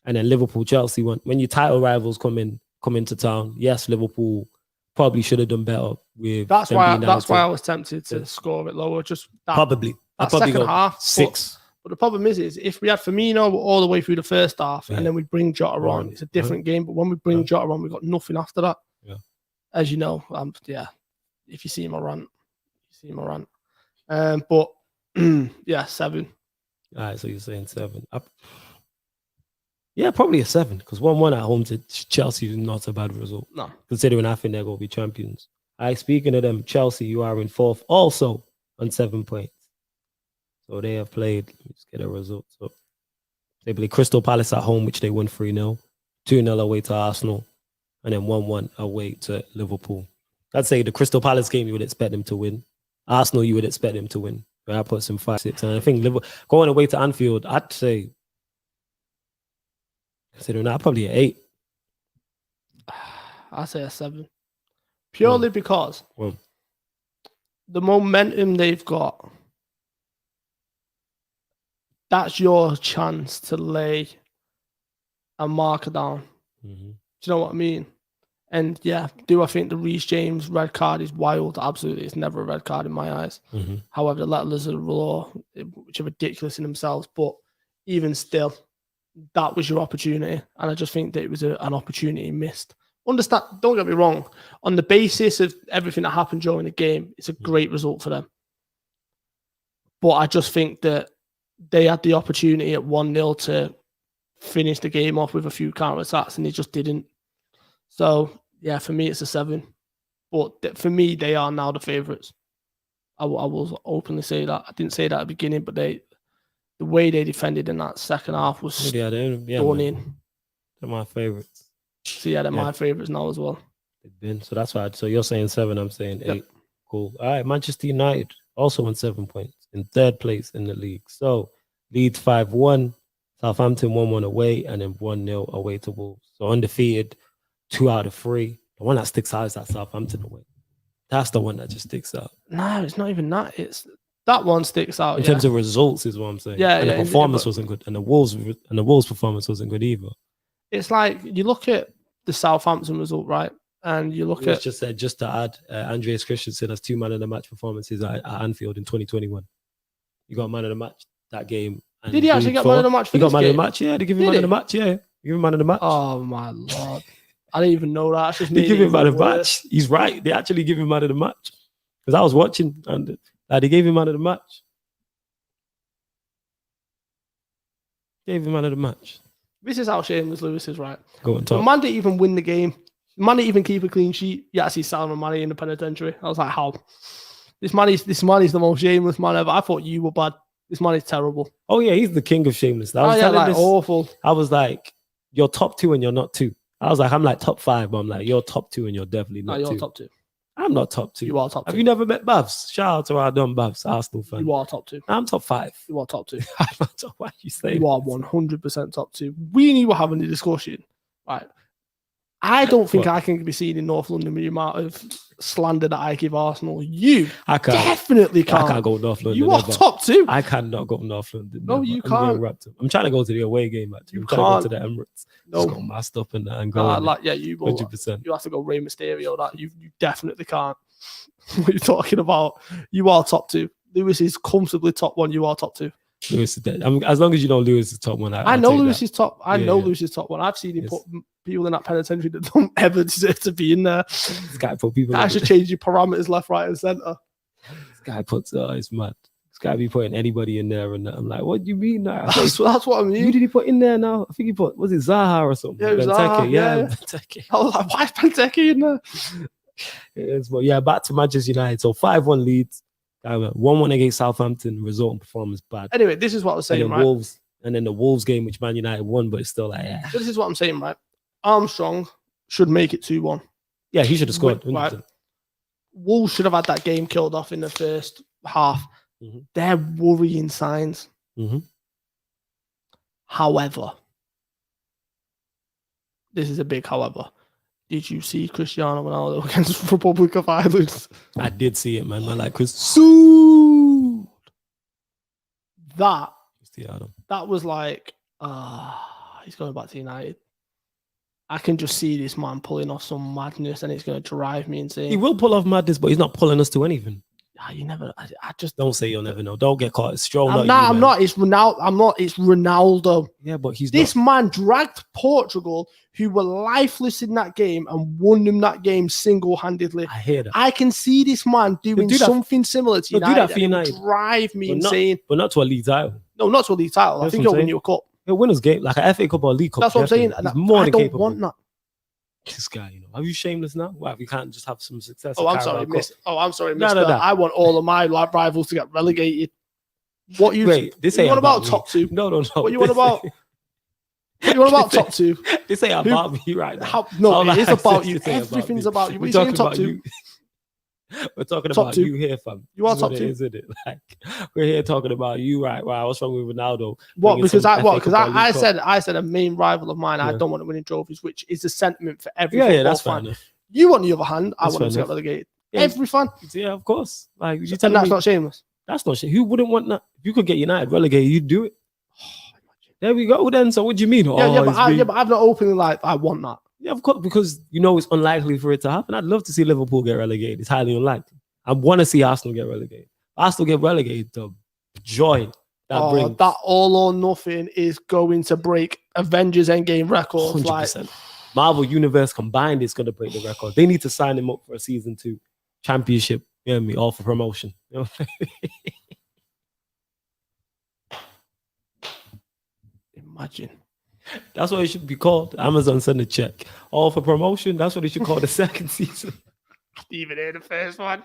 And then Liverpool, Chelsea, when your title rivals come into town, yes, Liverpool probably should have done better with. That's why I was tempted to score it lower. Just that, probably that probably second half 6. But the problem is if we had Firmino all the way through the first half and then we bring Jota on, it's a different game. But when we bring Jota on, we've got nothing after that. Yeah. As you know, if you see my rant, you see my rant. But yeah, 7. All right, so you're saying 7. Yeah, probably a 7 because 1-1 at home to Chelsea is not a bad result. No, considering I think they're going to be champions. Speaking of them, Chelsea, you are in 4th, also on 7 points. So they have played. Let me just get a result. So they played Crystal Palace at home, which they won 3-0, 2-0 away to Arsenal, and then 1-1 away to Liverpool. I'd say the Crystal Palace game you would expect them to win. Arsenal, you would expect them to win. But I put some 5-6, and I think Liverpool going away to Anfield, I'd say. Considering that, probably an 8. I'd say a 7. Purely because the momentum they've got, that's your chance to lay a marker down. Mm-hmm. Do you know what I mean? And yeah, do I think the Reece James red card is wild? Absolutely. It's never a red card in my eyes. Mm-hmm. However, the letters of the law, which are ridiculous in themselves, but even still, that was your opportunity. And I just think that it was an opportunity missed. Understand, don't get me wrong, on the basis of everything that happened during the game, it's a great result for them. But I just think that they had the opportunity at 1-0 to finish the game off with a few counter-attacks and they just didn't. So, yeah, for me, it's a 7. But for me, they are now the favourites. I will openly say that. I didn't say that at the beginning, but the way they defended in that second half was stunning. They're my favourites. So, yeah, they're my favourites now as well. They've been. So that's why. So you're saying 7, I'm saying 8. Yep. Cool. All right, Manchester United also on 7 points in 3rd place in the league. So Leeds 5-1, Southampton 1-1 away, and then 1-0 away to Wolves. So undefeated, 2 out of 3. The one that sticks out is that Southampton away. That's the one that just sticks out. No, it's not even that. It's that one sticks out In terms of results, is what I'm saying. Yeah, and yeah, the performance wasn't good, and the Wolves performance wasn't good either. It's like you look at the Southampton result, right? And you look at just to add, Andreas Christensen has 2 man of the match performances at Anfield in 2021. You got man of the match that game. And did he actually get man of the match? He got man of the match. Yeah, they give him man of the match. Yeah, give him man of the match. Oh my lord, I didn't even know that. They give him man of the match. He's right. They actually give him man of the match because I was watching and they gave him man of the match. Gave him man of the match. This is how shameless Lewis is, right? Go on, talk. The man didn't even win the game. The man didn't even keep a clean sheet. You actually Salman Mane in the penitentiary. I was like, how? This man is the most shameless man ever. I thought you were bad. This man is terrible. Oh yeah, he's the king of shameless. I was like awful. I was like, you're top 2 and you're not 2. I was like, I'm like top 5, but I'm like, you're top 2 and you're definitely not 2. You're top 2. I'm not top 2. You are top 2. Have you never met Bavs? Shout out to our dumb Bavs, Arsenal fan. You are top 2. I'm top 5. You are top 2. I'm not top. Why are you saying? You are 100% top 2. We knew we were having a discussion, right? I don't think I can be seen in North London with the amount of slander that I give Arsenal. You definitely can't. I can't go North London. You are top 2. I cannot go North London. No, never. you can't. I'm trying to go to the away game, actually. I'm trying to go to the Emirates. No. Just got masked up and go. You will. 100%. You have to go Rey Mysterio. That you definitely can't. What are you talking about? You are top 2. Lewis is comfortably top 1. You are top 2. Lewis is dead. As long as you know Lewis is top 1. I know Lewis is top. I know Lewis is top 1. I've seen him put people in that penitentiary that don't ever deserve to be in there. This guy put people. I should change your parameters left, right, and center. This guy puts. It's mad. This guy be putting anybody in there, and I'm like, what do you mean now? That's what I mean. Who did he put in there now? I think he put. Was it Zaha or something? Yeah, Zaha, yeah. Benteke. I was like, why is Benteke in there? But yeah, back to Manchester United. So 5-1 leads. 1-1 against Southampton. Result and performance bad. Anyway, this is what I was saying, right? Wolves, and then the Wolves game, which Man United won, but it's still like, yeah. This is what I'm saying, right? Armstrong should make it 2-1. Yeah, he should have scored. Right. Wolves should have had that game killed off in the first half. Mm-hmm. They're worrying signs. Mm-hmm. However, this is a big however. Did you see Cristiano Ronaldo against Republic of Ireland? I did see it, man. I like Chris. That was like, he's going back to United. I can just see this man pulling off some madness, and it's going to drive me insane. He will pull off madness, but he's not pulling us to anything. You never. I just don't say you'll never know. Don't get caught. It's Stroll. I'm not. It's Ronaldo. I'm not. It's Ronaldo. Yeah, but this man dragged Portugal, who were lifeless in that game, and won them that game single-handedly. I hear that. I can see this man doing something similar to United. Do that for United. Drive me insane. But not to a league title. No, not to a league title. I think he'll win you a cup. He'll win his game like an FA Cup or a League Cup. That's what I'm saying. He's more than capable. I don't want that. This guy, are you shameless now? Why we can't just have some success? I'm sorry, mister. No. I want all of my rivals to get relegated. What you? Wait, this ain't about top 2. No. What you want about? What you want about top 2? This ain't about me right now. It is about you. Everything's about you. We're talking top 2. We're talking about you here, fam. You are top 2, isn't it? Like we're here talking about you, right? Wow, what's wrong with Ronaldo? What? Because I said a main rival of mine. I don't want to win trophies, which is the sentiment for every yeah, that's fan. Fine. You, on the other hand, I want to get relegated. Yeah. Every fan. Yeah, of course. Like, and that's not shameless. That's not shit. Who wouldn't want that? If you could get United relegated, you'd do it. There we go. Then, so what do you mean? But I've not openly I want that. Yeah, of course, because it's unlikely for it to happen. I'd love to see Liverpool get relegated. It's highly unlikely. I want to see Arsenal get relegated. Arsenal get relegated, the joy that brings. That all or nothing is going to break Avengers Endgame records. 100%. Marvel Universe combined is going to break the record. They need to sign him up for a season 2 championship. You know what I mean? All for promotion. You know? Imagine. That's what it should be called. Amazon send a check. All for promotion. That's what it should call the second season. I didn't even hear the first one.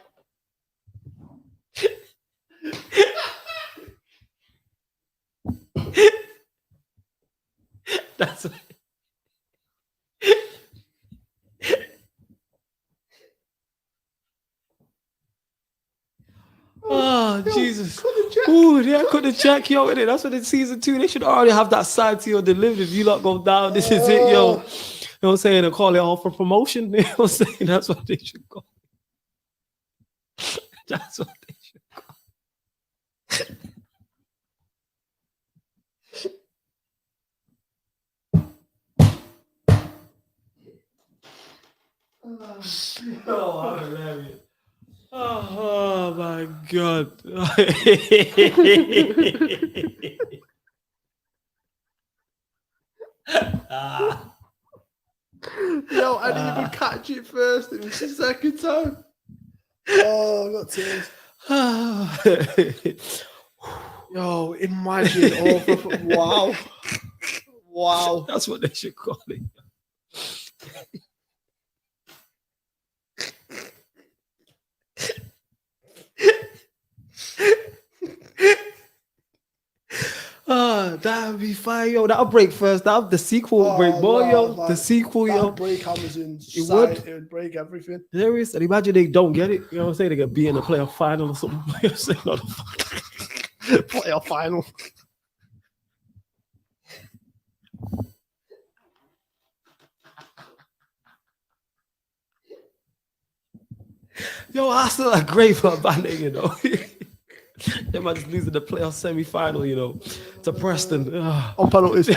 That's it. Oh, Jesus. Ooh, yeah, I couldn't check, yo. That's what in season 2, they should already have that side to your delivered. If you lot go down, this is it, yo. know what I'm saying? And call it all for promotion. You know what I'm saying? That's what they should call it. That's what they should call it. Oh, hilarious. Oh my God. Yo, I didn't even catch it first. It was the second time. Oh, I got tears. Yo, imagine. Wow. Wow. That's what they should call it. That'd be fire, yo. That'll break first. That'll the sequel will break more, yo. Man. The sequel, yo. Break Amazon's It site. would. It would break everything. There is, and imagine they don't get it. You know what I'm saying? They get beat in the playoff final or something. You know what I'm saying? Playoff final. Yo, Arsenal are great for a bandit, you know. They might just lose in the playoff semi-final, you know, to Preston. On penalties.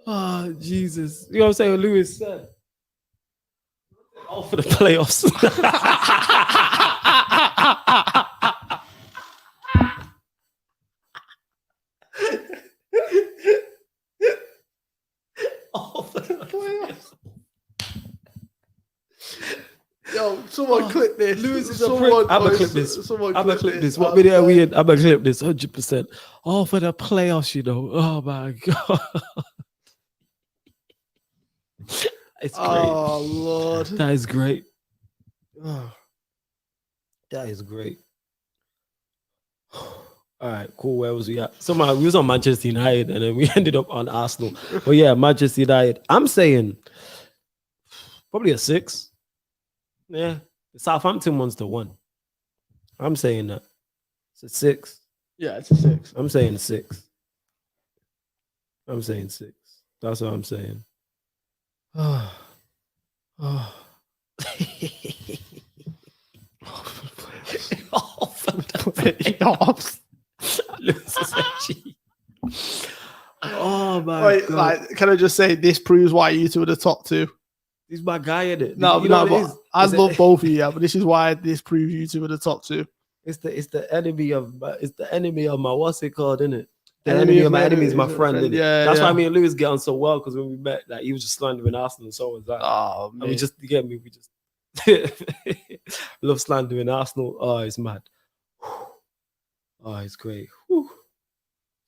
Oh, Jesus. You know what I'm saying? What Lewis said. All for the playoffs. All for the playoffs. Yo, someone clip this. Lewis is Someone- I'm gonna clip this. Someone I'm gonna clip this. What I'm video are we like- in? I'm gonna clip this 100%. All for the playoffs, you know. Oh my God. It's great. Oh, Lord. That is great. Oh, that is great. All right, cool. Where was we at? Somehow we was on Manchester United and then we ended up on Arsenal. But yeah, Manchester United. I'm saying probably a 6. Yeah. The Southampton one's the 1. I'm saying that. It's a 6. Yeah, it's a 6. I'm saying 6. I'm saying 6. That's what I'm saying. Oh. Oh. Oh my Wait, God. like, can I just say this proves why you two are the top 2? He's my guy in it. No, You know no, what it but is? I Is it- love both of you, yeah, but this is why this proves you two are the top 2. It's the enemy of my what's it called, isn't it? The enemy of my enemy is my friend. Innit? Yeah, That's yeah. why me and Lewis get on so well, because when we met, like he was just slandering Arsenal and so was that. Oh, And man. we just, you get me, we just love slandering Arsenal. Oh, it's mad. Oh, it's great. Whew.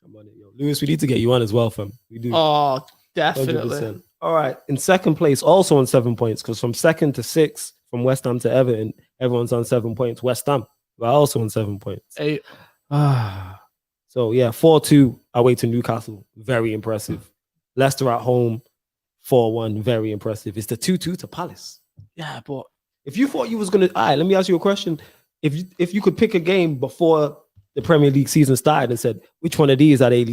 I'm on it, yo. Lewis, we need to get you on as well, fam. We do. Oh, definitely. 100%. All right. In second place, also on 7 points, because from 2nd to 6th, from West Ham to Everton, everyone's on 7 points. West Ham, we're also on 7 points. 8. So yeah, 4-2 away to Newcastle. Very impressive. Leicester at home, 4-1. Very impressive. It's the 2-2 to Palace. Yeah, but If you thought you was gonna, all right, let me ask you a question. If you could pick a game before the Premier League season started and said which one of these are they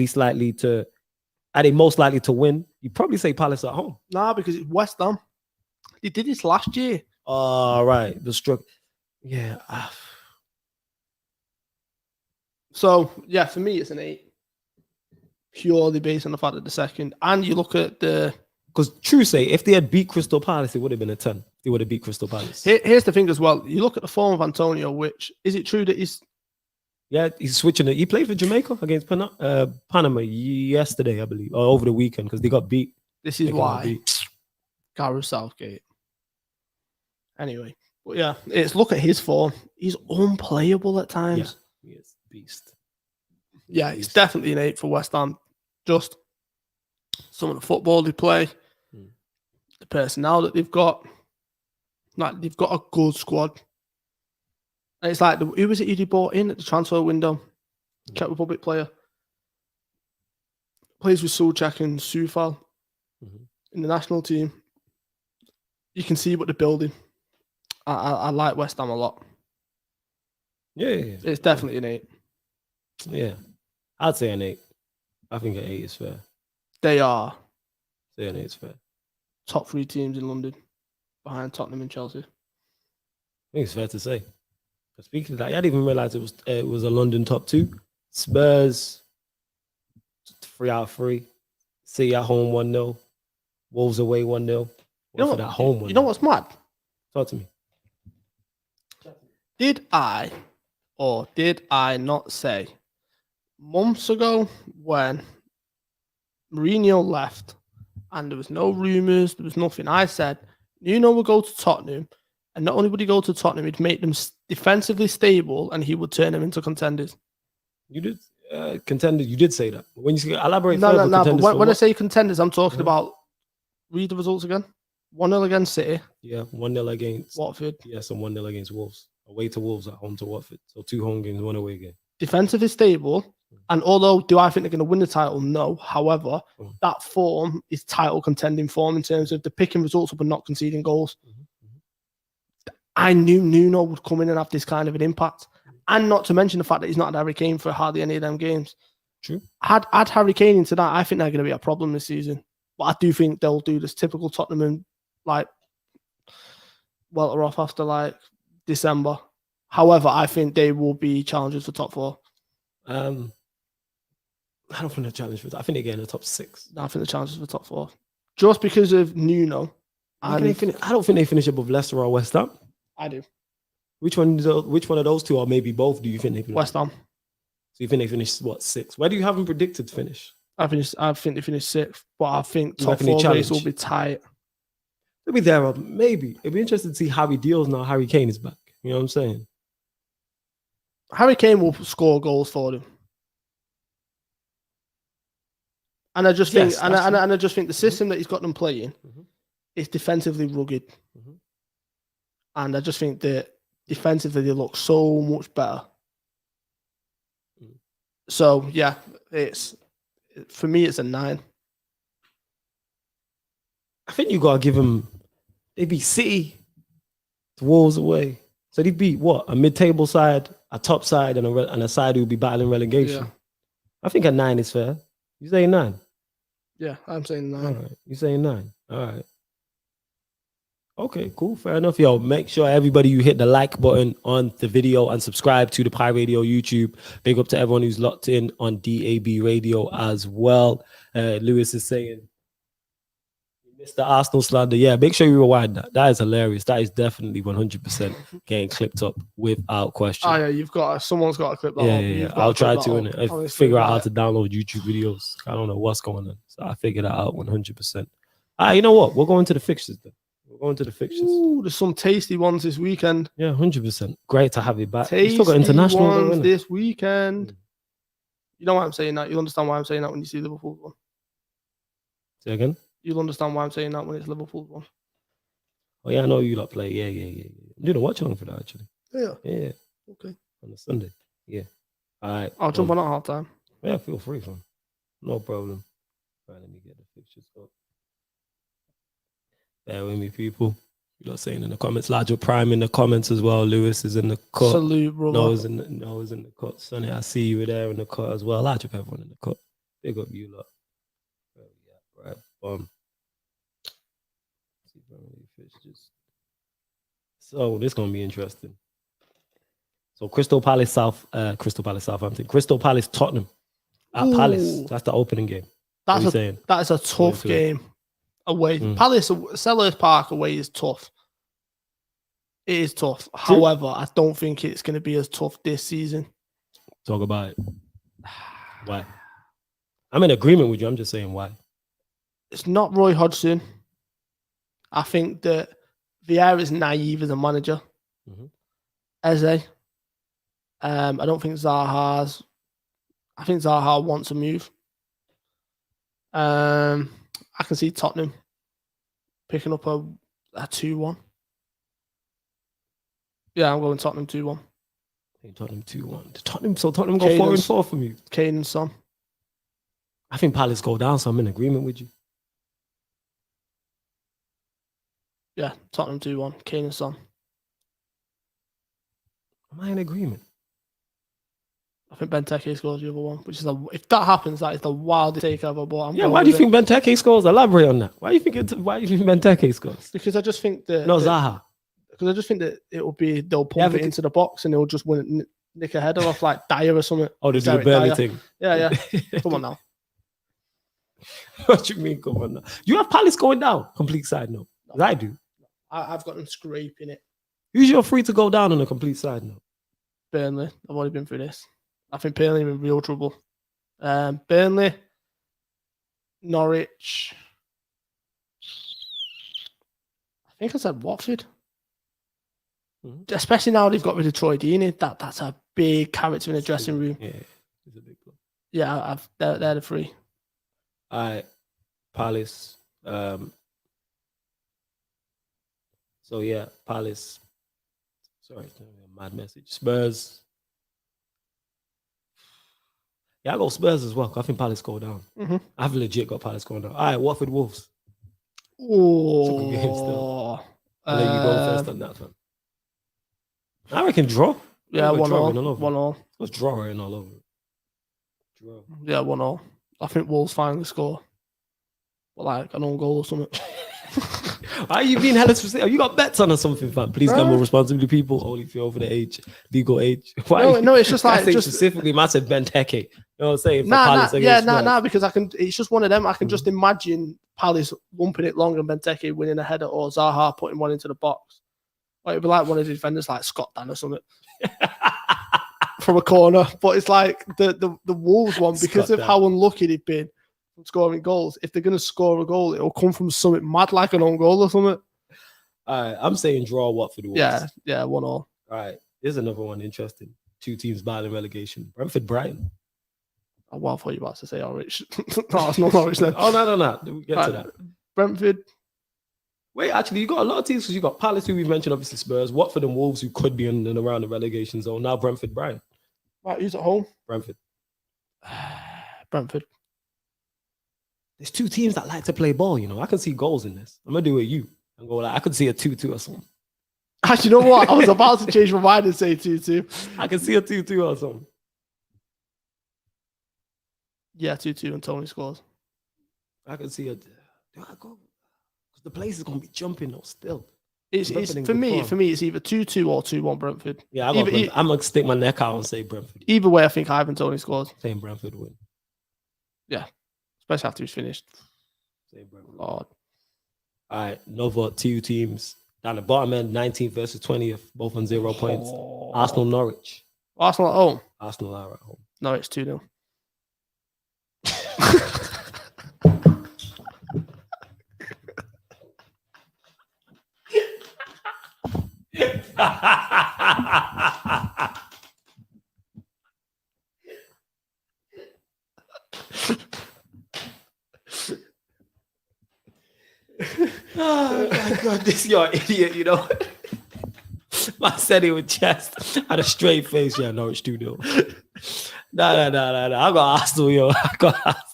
most likely to win, you probably say Palace at home. nah, because it's West Ham. They did this last year. All right, the struck. Yeah. So yeah, for me it's an 8. Purely based on the fact that the second, and you look at the. Because true say, if they had beat Crystal Palace, it would have been a 10. They would have beat Crystal Palace. Here's the thing as well. You look at the form of Antonio, which is it true that he's Yeah, he's switching it. He played for Jamaica against Panama yesterday, I believe, or over the weekend, because they got beat. this is They got why beat. Gareth Southgate. Anyway, but yeah, it's look at his form. He's unplayable at times. He is beast. Yeah, it's definitely an 8 for West Ham. Just some of the football they play, the personnel that they've got. Like they've got a good squad. And it's like who was it they bought in at the transfer window? Czech Republic player. Plays with Souček and Soufal in the national team. You can see what they're building. I like West Ham a lot. Yeah. It's definitely an 8. Yeah. I'd say an 8. I think an 8 is fair. They are Say an 8 is fair. top 3 teams in London behind Tottenham and Chelsea. I think it's fair to say. But speaking of that, I didn't even realize it was a London top 2. Spurs 3 out of 3. City at home 1-0. Wolves away 1-0. You know what? At home. You know what's mad? Talk to me. Did I or did I not say months ago when Mourinho left and there was no rumours, there was nothing, I said, Nuno would go to Tottenham, and not only would he go to Tottenham, he'd make them defensively stable and he would turn them into contenders. You did contenders. You did say that. When you elaborate No, further, but when I say contenders, I'm talking about, read the results again. 1-0 against City. Yeah, 1-0 against Watford. Yes, and 1-0 against Wolves. Away to Wolves, at home to Watford. So 2 home games, 1 away game. Defensively stable. And although, do I think they're going to win the title? No. However, that form is title contending form in terms of the picking results up and not conceding goals. I knew Nuno would come in and have this kind of an impact. And not to mention the fact that he's not had Harry Kane for hardly any of them games. True. Add Harry Kane into that, I think they're going to be a problem this season. But I do think they'll do this typical Tottenham and like welter off after like December. However, I think they will be challengers for top 4. I don't think they're challenged for that. I think they get in the top 6. I think the chances for top 4. Just because of Nuno. I don't think they finish above Leicester or West Ham. I do. Which one of those two, or maybe both, do you think they finish? West Ham. So you think they finish, what, 6? Where do you have them predicted to finish? I think they finish 6th, but I think You top reckon they 4 challenge? race will be tight. They'll be there, maybe. It'd be interesting to see how he deals now Harry Kane is back. You know what I'm saying? Harry Kane will score goals for them. And I just think, Yes, and that's true. I just think the system that he's got them playing is defensively rugged, and I just think that defensively they look so much better. So yeah, for me it's a 9. I think you gotta give them. They beat City, the Wolves away. So they beat what? A mid-table side, a top side, and a side who will be battling relegation. Yeah. I think a 9 is fair. You saying 9? Yeah, I'm saying 9. All right. You saying 9? All right. Okay, cool. Fair enough. Yo, make sure everybody you hit the like button on the video and subscribe to the Pi Radio YouTube. Big up to everyone who's locked in on DAB Radio as well. Lewis is saying, Mr. Arsenal slander. Yeah, make sure you rewind that. That is hilarious. That is definitely 100% getting clipped up without question. Oh yeah, someone's got to clip that. Yeah. I'll try to and figure out how to download YouTube videos. I don't know what's going on, so I figured that out 100%. You know what? We're going to the fixtures then. We're going to the fixtures. Ooh, there's some tasty ones this weekend. Yeah, 100%. Great to have you back. Tasty You still got international ones this weekend. You know why I'm saying that? You'll understand why I'm saying that when you see Liverpool's one. Say again? You'll understand why I'm saying that when it's Liverpool's one. Oh yeah, I know you lot play. Yeah. I'm doing a watch along for that actually. Yeah. Yeah. Okay. On a Sunday. Yeah. All right. I'll jump on at half time. Yeah, feel free, fam. No problem. All right, let me get the pictures up. Bear with me, people. You lot saying in the comments. Larger Prime in the comments as well. Lewis is in the cut. Salute, brother. Noah's in the cut. Sonny, I see you there in the cut as well. Large up everyone in the cut. Big up you lot. Right. So this is gonna be interesting. So Crystal Palace Southampton. Crystal Palace Tottenham at Palace. That's the opening game. That is a tough game away. Palace, Selhurst Park away is tough. It is tough. However, I don't think it's going to be as tough this season. Talk about it. Why? I'm in agreement with you. I'm just saying why. It's not Roy Hodgson. I think that Vieira is naive as a manager. Eze. I don't think Zaha's. I think Zaha wants to move. I can see Tottenham picking up a 2-1. Yeah, I'm going Tottenham 2-1. Tottenham 2-1. Tottenham go 4-4 for me. Kane and Son. I think Palace go down, so I'm in agreement with you. Yeah, Tottenham 2-1. Kane and Son. Am I in agreement? I think Benteke scores the other one, which is if that happens, that is the wildest take ever. But why do you think Benteke scores? Elaborate on that. Why do you think Benteke scores? Because I just think that Zaha. Because I just think that they'll pump it into the box and they'll just nick a header off like Dyer or something. Oh, they do the Burnley thing. Yeah. Come on now. What do you mean? Come on now. You have Palace going down. Complete side note. No. I do. I've got them scraping it. Who's your free to go down on a complete side note? Burnley. I've already been through this. I think Burnley are in real trouble. Burnley, Norwich. I think I said Watford. Mm-hmm. Especially now they've got rid of Troy Deeney. That's a big character in the dressing room. Yeah, it's a big one. Yeah, they're the three. All right, Palace. So yeah, Palace. Sorry, a mad message. Spurs. Yeah, I go Spurs as well. I think Palace go down. Mm-hmm. I've legit got Palace going down. All right, Watford Wolves. Oh, I'll let you go first on that one. I reckon draw. Yeah, 1-1. 1-1. It's drawing all over. Draw. Yeah, 1-1. I think Wolves finally score. But like an own goal or something. Why are you being hella specific? Have you got bets on or something, fam? Please gamble responsibly, people. Only if you're over the legal age. Why? No, it's just like specifically. I said Benteke. You know what I'm saying? Because I can. It's just one of them. I can just imagine Palace lumping it long and Benteke winning a header, or Zaha putting one into the box. Or it'd be like one of the defenders, like Scott Dan or something, from a corner. But it's like the Wolves one, because of how unlucky they've been scoring goals. If they're going to score a goal, it'll come from something mad like an own goal or something. All right, I'm saying draw Watford Wolves. Yeah, 1-1. All right, here's another one interesting. Two teams battling relegation. Brentford Brighton. Oh, well, I thought you were about to say Norwich. No, it's not Norwich then. Oh, no. We'll get to that. Brentford. Wait, actually, you got a lot of teams because you got Palace, who we've mentioned, obviously Spurs, Watford and Wolves, who could be in and around the relegation zone. Now Brentford Brighton. Right, who's at home? Brentford. Brentford. There's two teams that like to play ball, you know. I can see goals in this. I'm going to do it you. I'm going like, I could see a 2-2 or something. Actually, you know what? I was about to change my mind and say 2-2. I can see a 2-2 or something. Yeah, 2-2 and Tony scores. I can see a... Do I go? Because the place is going to be jumping though still. It's for me, it's either 2-2 or 2-1 Brentford. Yeah, I'm going to stick my neck out and say Brentford. Either way, I think Ivan Tony scores. Same Brentford win. Yeah. Especially after he's finished. Same Brentford. Lord. All right, another two teams. Down the bottom end, 19th versus 20th, both on 0 points. Arsenal, Norwich. Arsenal at home? Arsenal are at home. Norwich 2-0. Oh my God, you're an idiot, you know. I said it with chest. Had a straight face. Yeah, Norwich 2-0. No. I got Arsenal, yo. I got Arsenal.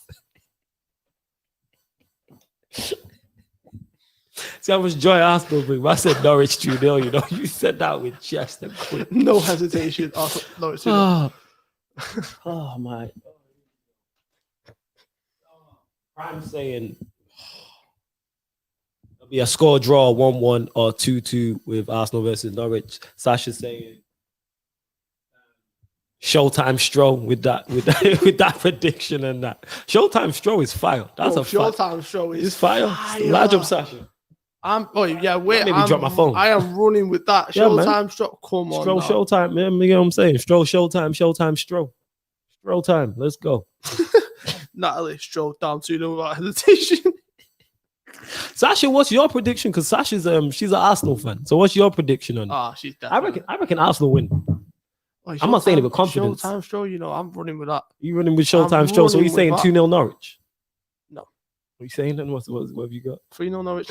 See how much joy Arsenal bring. I said Norwich 2-0, you know. You said that with chest and quick. No hesitation. Norwich 2-0. Oh my. I'm saying it'll be a score draw 1-1 or 2-2 with Arsenal versus Norwich. Sasha's saying Showtime Stroll with that prediction and that. Showtime Stroll is fire. That's Showtime Stroll is fire. Large up, Sasha. Wait. Maybe drop my phone. I am running with that. Showtime Stroll. Come on. Stroll Showtime, man. You know what I'm saying? Stroll Showtime Stroll. Stroll time. Let's go. Natalie Stroll down 2-0 without hesitation. Sasha, what's your prediction? Because Sasha's she's an Arsenal fan. So what's your prediction on it? She's definitely. I reckon Arsenal win. I'm not saying it with confidence. Showtime Stroll, you know, I'm running with that. You running with Showtime Stroll? So you saying 2-0 Norwich? No. What are you saying then? What have you got? 3-0 Norwich.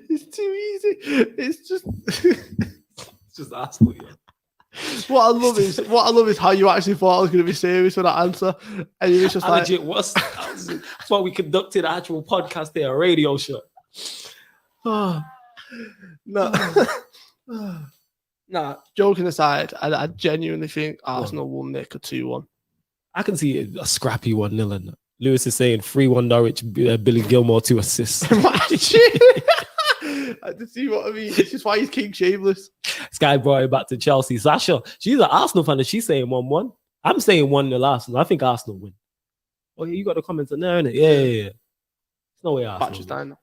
It's too easy. It's just Arsenal. Yeah. What I love is how you actually thought I was going to be serious with that answer, and you was just like, legit, that's why we conducted an actual podcast there, a radio show. No. Nah, joking aside, I genuinely think Arsenal will nick a 2-1. I can see a scrappy 1-0 in that. Lewis is saying 3-1 Norwich, Billy Gilmore 2 assists. I see what I mean. This is why he's King Shameless. Sky brought it back to Chelsea. Sasha, she's an Arsenal fan and she's saying 1-1. I'm saying 1-0 Arsenal. I think Arsenal win. Oh, yeah, you got the comments on there, innit? Yeah. There's no way Arsenal.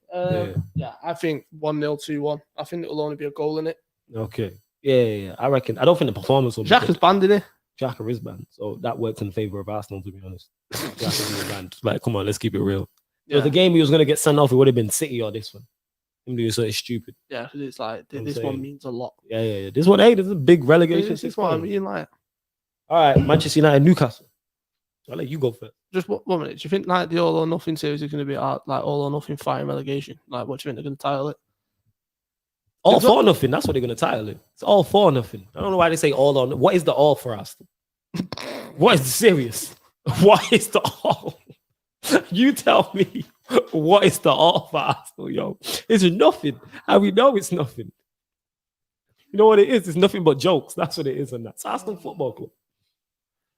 Yeah, I think 1-0, 2-1. I think it will only be a goal in it. Okay. Yeah. I reckon. I don't think the performance will be Jack is banned, isn't he? Xhaka is banned. So that works in favor of Arsenal, to be honest. Xhaka is banned. Like, come on, let's keep it real. So the game he was going to get sent off, it would have been City or this one. Him doing something stupid. Yeah, because it's like, this one means a lot. Yeah. This one, this is a big relegation. This is what I mean, like. All right, Manchester United, Newcastle. I'll let you go first. Just 1 minute. Do you think like the all or nothing series is going to be like all or nothing fighting relegation? Like, what do you think they're going to title it? All for nothing. That's what they're going to title it. It's all for nothing. I don't know why they say all or. What is the all for Arsenal? What is the serious? What is the all? You tell me. What is the all for Arsenal, yo? It's nothing. How we know it's nothing. You know what it is? It's nothing but jokes. That's what it is, and that's Arsenal Football Club.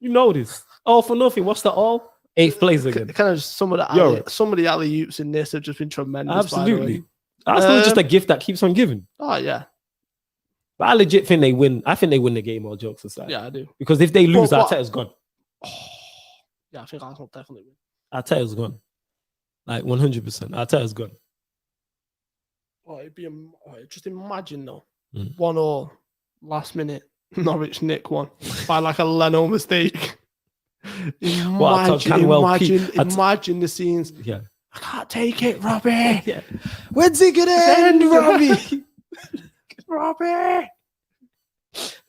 You know this. All for nothing. What's the all? 8th place again. Kind of just some of the alley-oops in this have just been tremendous. Absolutely. Arsenal is just a gift that keeps on giving. Oh yeah. But I legit think they win. I think they win the game, all jokes aside. Yeah, I do. Because if they lose, Arteta's gone. Yeah, I think Arsenal definitely win. Arteta's gone. Like 100%. Arteta's gone. Oh, it'd be just imagine though. 1-1 last minute. Norwich nick one by like a Leno mistake. Imagine the scenes. Yeah. I can't take it, Robbie. Yeah. When's it gonna end, Robbie? Robbie.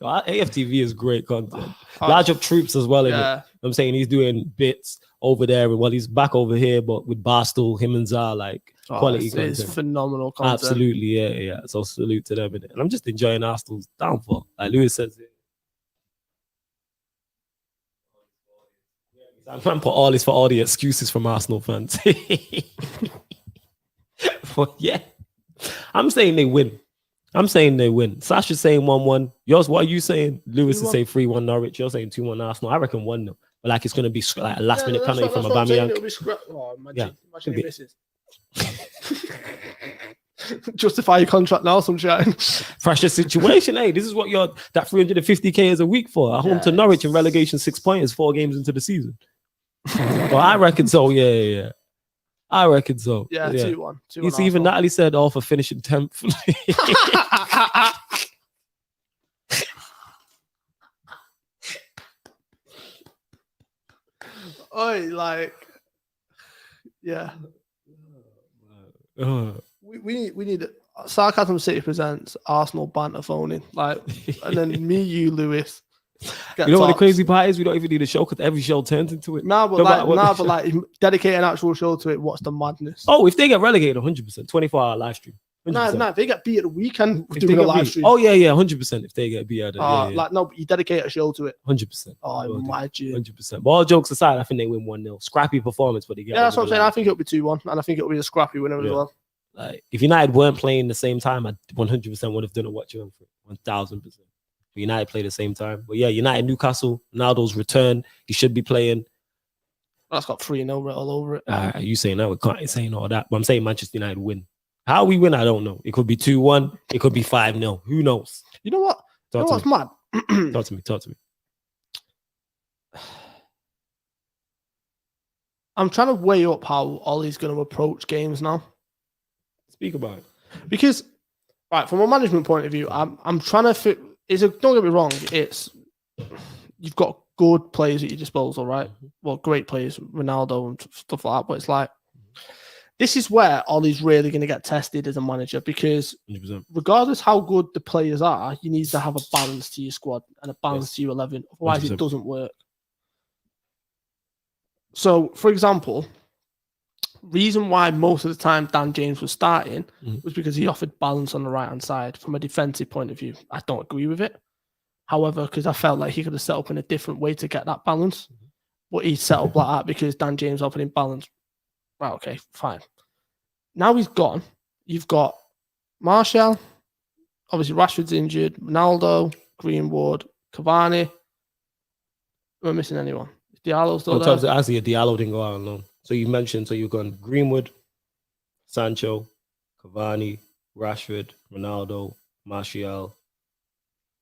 AFTV is great content. Large up troops as well. Yeah. I'm saying he's doing bits over there and while he's back over here, but with Barstool, him and Zah, like quality content. It's phenomenal content. Absolutely, yeah. So salute to them. And I'm just enjoying Arsenal's downfall. Like Lewis says it. I'm put all this for all the excuses from Arsenal fans. But yeah, I'm saying they win. Sasha's saying 1-1. Yours, what are you saying? Lewis is saying 3-1 Norwich. You're saying 2-1 Arsenal. I reckon 1-0. But like it's going to be like a last minute penalty from Aubameyang. Imagine he misses. Justify your contract now, sunshine. Pressure situation. Hey, this is what that 350k is a week for. At home to Norwich and relegation 6 points, 4 games into the season. Well, I reckon so. Yeah. I reckon so. Yeah, 2-1. You see, even Natalie said all for finishing 10th. We need Sarcasm City presents Arsenal banter phoning, and then me, you, Lewis. You know what the crazy part is? We don't even need a show because every show turns into it. But dedicate an actual show to it. What's the madness? Oh, if they get relegated, 100%, 24-hour live stream. No, if they get beat at the weekend, we're doing a live stream. Oh yeah, 100%. If they get beat at but you dedicate a show to it. 100%. Oh, imagine. 100%. But all jokes aside, I think they win 1-0. Scrappy performance, but they get. Yeah, that's what I'm saying. I think it'll be 2-1, and I think it'll be a scrappy winner as well. Like if United weren't playing the same time, I 100% would have done a watch on for 1000%. United play the same time. But yeah, United, Newcastle, Ronaldo's return. He should be playing. That's got 3-0 all over it. All right, you saying that? We can't saying all that. But I'm saying Manchester United win. How we win, I don't know. It could be 2-1. It could be 5-0. Who knows? You know what? What's mad? Talk to me. I'm trying to weigh up how Ollie's going to approach games now. Speak about it. Because, from a management point of view, I'm trying to fit. Don't get me wrong. You've got good players at your disposal, right? Well, great players, Ronaldo and stuff like that. But it's like this is where Ollie's really going to get tested as a manager because 100%. Regardless how good the players are, you need to have a balance to your squad and a balance to your 11. Otherwise, 100%. It doesn't work. So, for example, reason why most of the time Dan James was starting was because he offered balance on the right-hand side. From a defensive point of view, I don't agree with it. However, because I felt like he could have set up in a different way to get that balance. But he set up like that because Dan James offered him balance. Right, okay, fine. Now he's gone. You've got Martial. Obviously, Rashford's injured. Ronaldo, Greenwood, Cavani. Am I missing anyone? Is Diallo still In there? terms of actually, Diallo didn't go out on loan. So you mentioned, so you've gone Greenwood, Sancho, Cavani, Rashford, Ronaldo, Martial.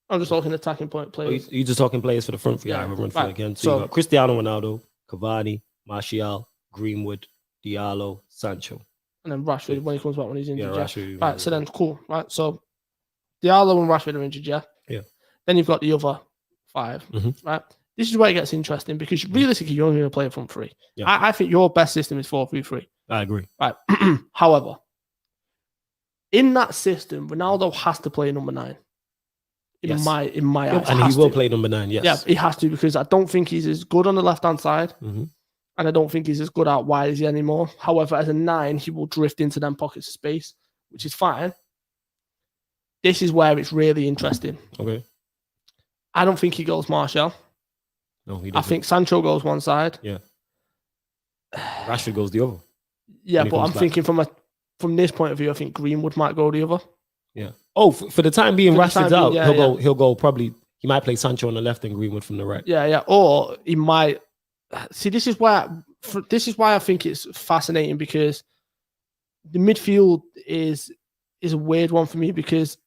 I'm just talking attacking point players. You're just talking players for the front three. Yeah, I will run through right. it again. So you got Cristiano Ronaldo, Cavani, Martial, Greenwood, Diallo, Sancho. And then Rashford when he comes back when he's injured. Yeah, Rashford. Right, so then cool. Right, so Diallo and Rashford are injured, yeah? Yeah. Then you've got the other 5, right? This is where it gets interesting because realistically, you're only going to play a front 3. Yeah. I think your best system is 4-3-3. I agree. Right. However, in that system, Ronaldo has to play number 9. In my eyes, and he will play number 9. Yes. Yeah, he has to because I don't think he's as good on the left hand side, and I don't think he's as good out wide as he anymore. However, as a 9, he will drift into them pockets of space, which is fine. This is where it's really interesting. Okay. I don't think he goes Martial. No, he doesn't. I think Sancho goes one side. Yeah. Rashford goes the other. Yeah, but I'm thinking from this point of view, I think Greenwood might go the other. Yeah. Oh, for the time being, Rashford's out. Yeah, he'll go probably. He might play Sancho on the left and Greenwood from the right. Yeah, yeah. Or he might. See, this is why I think it's fascinating because the midfield is a weird one for me because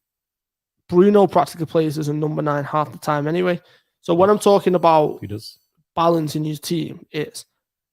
Bruno practically plays as a number 9 half the time anyway. So when I'm talking about balancing his team, it's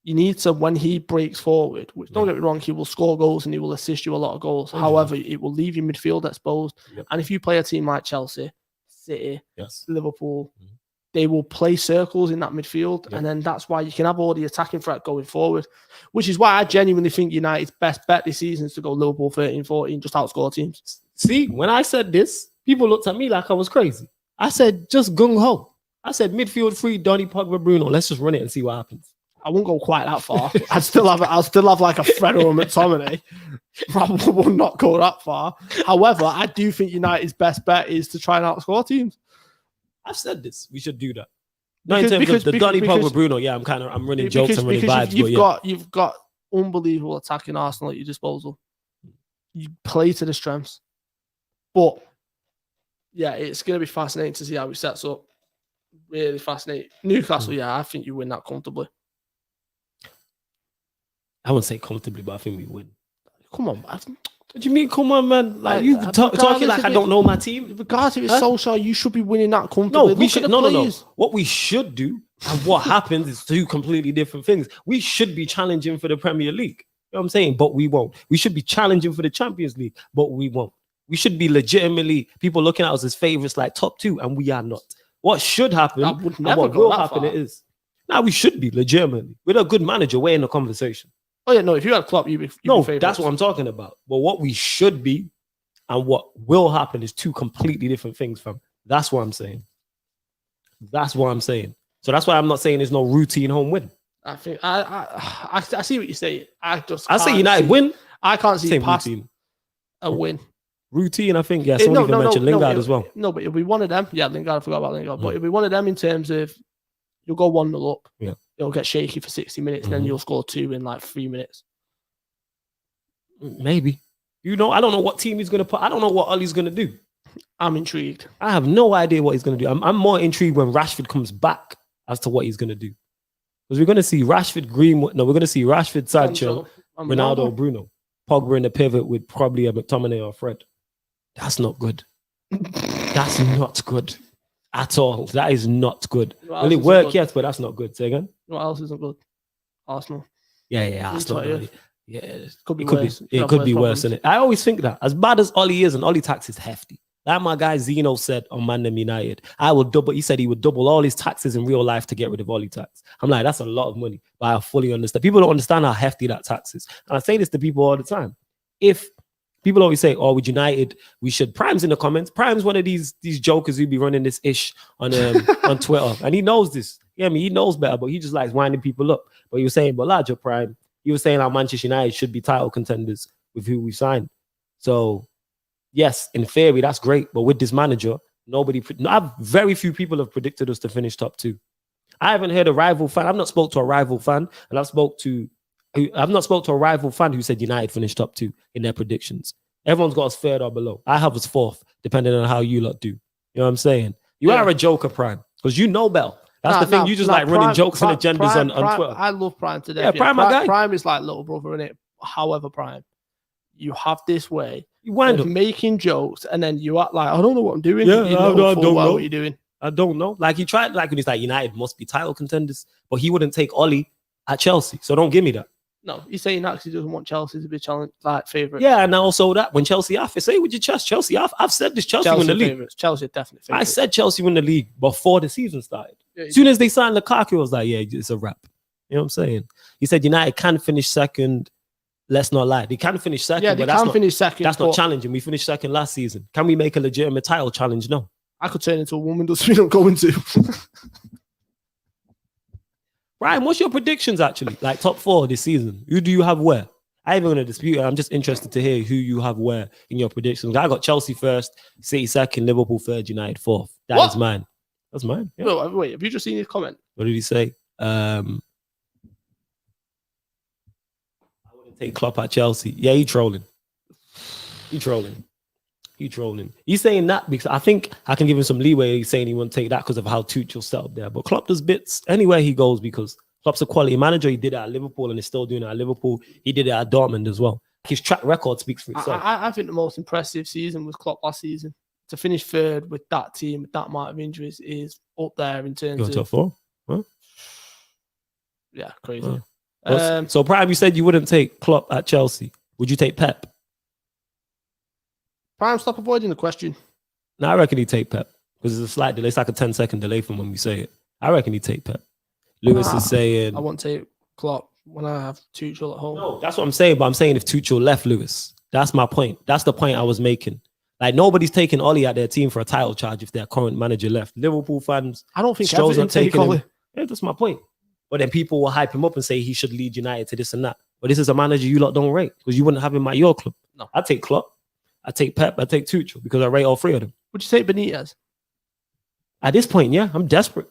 you need to, when he breaks forward, which don't get me wrong, he will score goals and he will assist you a lot of goals. However, it will leave your midfield exposed. Yep. And if you play a team like Chelsea, City, Liverpool, Mm-hmm. they will play circles in that midfield. Yep. And then that's why you can have all the attacking threat going forward, which is why I genuinely think United's best bet this season is to go Liverpool 13-14, just outscore teams. See, when I said this, people looked at me like I was crazy. I said, just gung-ho. I said, midfield 3, Donny, Pogba, Bruno. Let's just run it and see what happens. I won't go quite that far. I'll still have like a Fred or a McTominay. Probably will not go that far. However, I do think United's best bet is to try and outscore teams. I've said this. We should do that. Not in terms of the Donny, Pogba, Bruno. Yeah, I'm running jokes and running vibes. You've got unbelievable attacking Arsenal at your disposal. You play to the strengths. But yeah, it's going to be fascinating to see how it sets up. Really fascinating. Newcastle, yeah, I think you win that comfortably. I wouldn't say comfortably, but I think we win. Come on, man. What do you mean? Come on, man. Like you talking like I don't know my team. Regardless if it's Solskjaer, you should be winning that comfortably. No, we should. No. What we should do and what happens is 2 completely different things. We should be challenging for the Premier League. You know what I'm saying? But we won't. We should be challenging for the Champions League, but we won't. We should be legitimately people looking at us as favorites, like top 2, and we are not. What should happen and what will happen it is. Now we should be legitimately with a good manager. We're in the conversation. Oh yeah, no. If you had Klopp, you'd be favorites. That's what I'm talking about. But what we should be and what will happen is 2 completely different things. Fam, that's what I'm saying. That's what I'm saying. So that's why I'm not saying there's no routine home win. I think I see what you say. I say United win. I can't see past routine. A win. Routine, I think. Yeah, someone even mentioned Lingard as well. No, but it'll be one of them. Yeah, Lingard. I forgot about Lingard. But it'll be one of them in terms of you'll go 1-0 up. Yeah. It'll get shaky for 60 minutes, and then you'll score 2 in like 3 minutes. Maybe. I don't know what team he's going to put. I don't know what Ollie's going to do. I'm intrigued. I have no idea what he's going to do. I'm more intrigued when Rashford comes back as to what he's going to do. Because we're going to see Rashford, Greenwood. No, we're going to see Rashford, Sancho, Ronaldo, Bruno. Pogba in the pivot with probably a McTominay or Fred. That's not good. That's not good at all. That is not good. Will it work? Yes, but that's not good. Say again. What else isn't good? Arsenal. Yeah, Arsenal. Yeah, it could be worse. It could be worse, isn't it? I always think that. As bad as Ollie is, and Ollie tax is hefty. Like my guy Zeno said on Mandem United, he said he would double all his taxes in real life to get rid of Ollie tax. I'm like, that's a lot of money. But I fully understand. People don't understand how hefty that tax is. And I say this to people all the time. If people always say, with United, we should. Prime's in the comments. Prime's one of these jokers who be running this ish on on Twitter. And he knows this. Yeah, he knows better, but he just likes winding people up. But he was saying, but larger Prime, he was saying how Manchester United should be title contenders with who we signed. So, yes, in theory, that's great. But with this manager, very few people have predicted us to finish top 2. I haven't heard a rival fan. I've not spoke to a rival fan, and I've not spoke to a rival fan who said United finished top 2 in their predictions. Everyone's got us third or below. I have us fourth, depending on how you lot do. You know what I'm saying? You are a joker, Prime, because you know Bell. That's the thing. You just like running jokes and agendas on Twitter. I love Prime today. Yeah, Prime, my guy. Prime is like little brother in it. However, Prime, you have this way you wind of up making jokes, and then you act like I don't know what I'm doing. Yeah, I don't know what you're doing. I don't know. Like he tried, like when he's like United must be title contenders, but he wouldn't take Ollie at Chelsea. So don't give me that. No, he's saying actually doesn't want Chelsea to be challenge like favorite. Yeah, and also that when Chelsea off, say with your chest, Chelsea off. I've said this, Chelsea win the league. Favorites. Chelsea definitely. Favorites. I said Chelsea win the league before the season started. As soon as they signed Lukaku, I was like, yeah, it's a wrap. You know what I'm saying? He said United can finish second. Let's not lie. They can finish second. Yeah, they can finish second. That's not challenging. We finished second last season. Can we make a legitimate title challenge? No. I could turn into a woman. Doesn't mean I'm going to. Ryan, what's your predictions actually? Like top 4 this season? Who do you have where? I ain't even gonna dispute it. I'm just interested to hear who you have where in your predictions. I got Chelsea first, City second, Liverpool third, United fourth. That is mine. That's mine. Yeah. No, wait, have you just seen his comment? What did he say? I wouldn't take Klopp at Chelsea. Yeah, he trolling. He's saying that because I think I can give him some leeway. He's saying he won't take that because of how Tuchel set up there. But Klopp does bits anywhere he goes because Klopp's a quality manager. He did it at Liverpool and is still doing it at Liverpool. He did it at Dortmund as well. His track record speaks for itself. I think the most impressive season was Klopp last season. To finish third with that team, with that amount of injuries, is up there in terms of top 4. Huh? Yeah, crazy. So, Prime, you said you wouldn't take Klopp at Chelsea. Would you take Pep? Prime, stop avoiding the question. No, I reckon he'd take Pep because there's a slight delay. It's like a 10-second delay from when we say it. I reckon he'd take Pep. Lewis is saying I won't take Klopp when I have Tuchel at home. No, that's what I'm saying. But I'm saying if Tuchel left Lewis, that's my point. That's the point I was making. Like nobody's taking Ollie at their team for a title charge if their current manager left. Liverpool fans, I don't think Everton take Ollie. Yeah, that's my point. But then people will hype him up and say he should lead United to this and that. But this is a manager you lot don't rate because you wouldn't have him at your club. No, I take Klopp, I take Pep, I take Tuchel because I rate all 3 of them. Would you take Benitez? At this point, yeah, I'm desperate.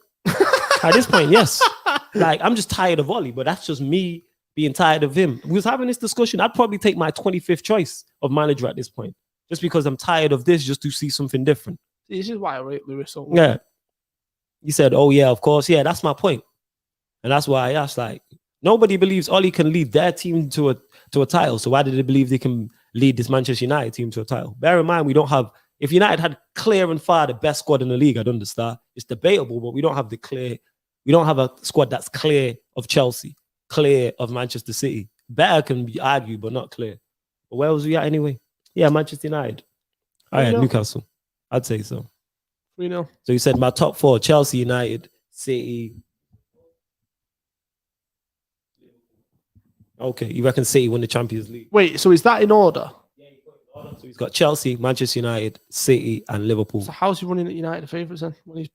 At this point, yes. Like I'm just tired of Ollie, but that's just me being tired of him. We was having this discussion. I'd probably take my 25th choice of manager at this point. Just because I'm tired of this, just to see something different. This is why I rate Lewis so much. Yeah. He said, oh, yeah, of course. Yeah, that's my point. And that's why I asked, like, nobody believes Ollie can lead their team to a title. So why did they believe they can lead this Manchester United team to a title? Bear in mind, we don't have, if United had clear and far the best squad in the league, I'd understand. It's debatable, but we don't have a squad that's clear of Chelsea, clear of Manchester City. Better can be argued, but not clear. But where was we at anyway? Yeah, Manchester United. All right, Newcastle. I'd say so. 3-0. So you said my top 4, Chelsea, United, City. Okay, you reckon City win the Champions League? Wait, so is that in order? Yeah, you put it in order. So he's got Chelsea, Manchester United, City, and Liverpool. So how's he running at United the favourites then? When he's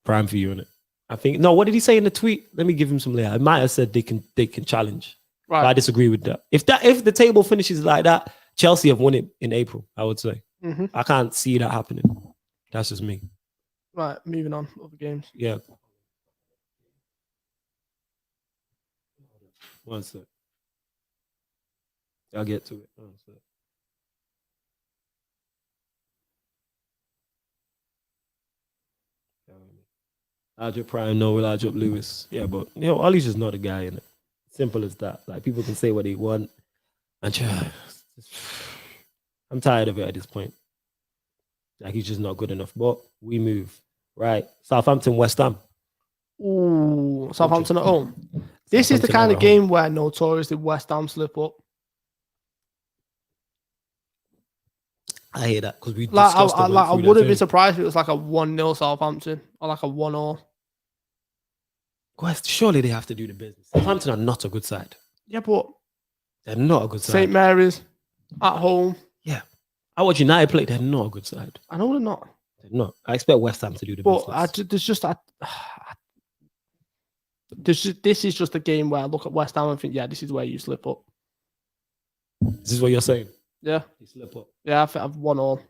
prime for you, innit? I think, no, what did he say in the tweet? Let me give him some layer. I might have said they can challenge. Right. But I disagree with that. If the table finishes like that, Chelsea have won it in April, I would say. Mm-hmm. I can't see that happening. That's just me. Right, moving on. Other games. Yeah. One sec. I'll get to it. One sec. Ardrop Prime, no, will Ardrop Lewis. Yeah, but Ollie's just not a guy in it. Simple as that. Like people can say what they want. And I'm tired of it at this point. Like he's just not good enough. But we move. Right. Southampton, West Ham. Ooh, Southampton at home. This is the kind of game where notoriously West Ham slip up. I hear that because we I wouldn't be surprised if it was like a 1-0 Southampton or like a 1-0. Surely they have to do the business. Southampton are not a good side. Yeah, but they're not a good side. St. Mary's at home. Yeah. I watch United play. They're not a good side. I know they're not. They're not. I expect West Ham to do the business. But this is just a game where I look at West Ham and think, yeah, this is where you slip up. This is what you're saying? Yeah. You slip up? Yeah, I think I've 1-1.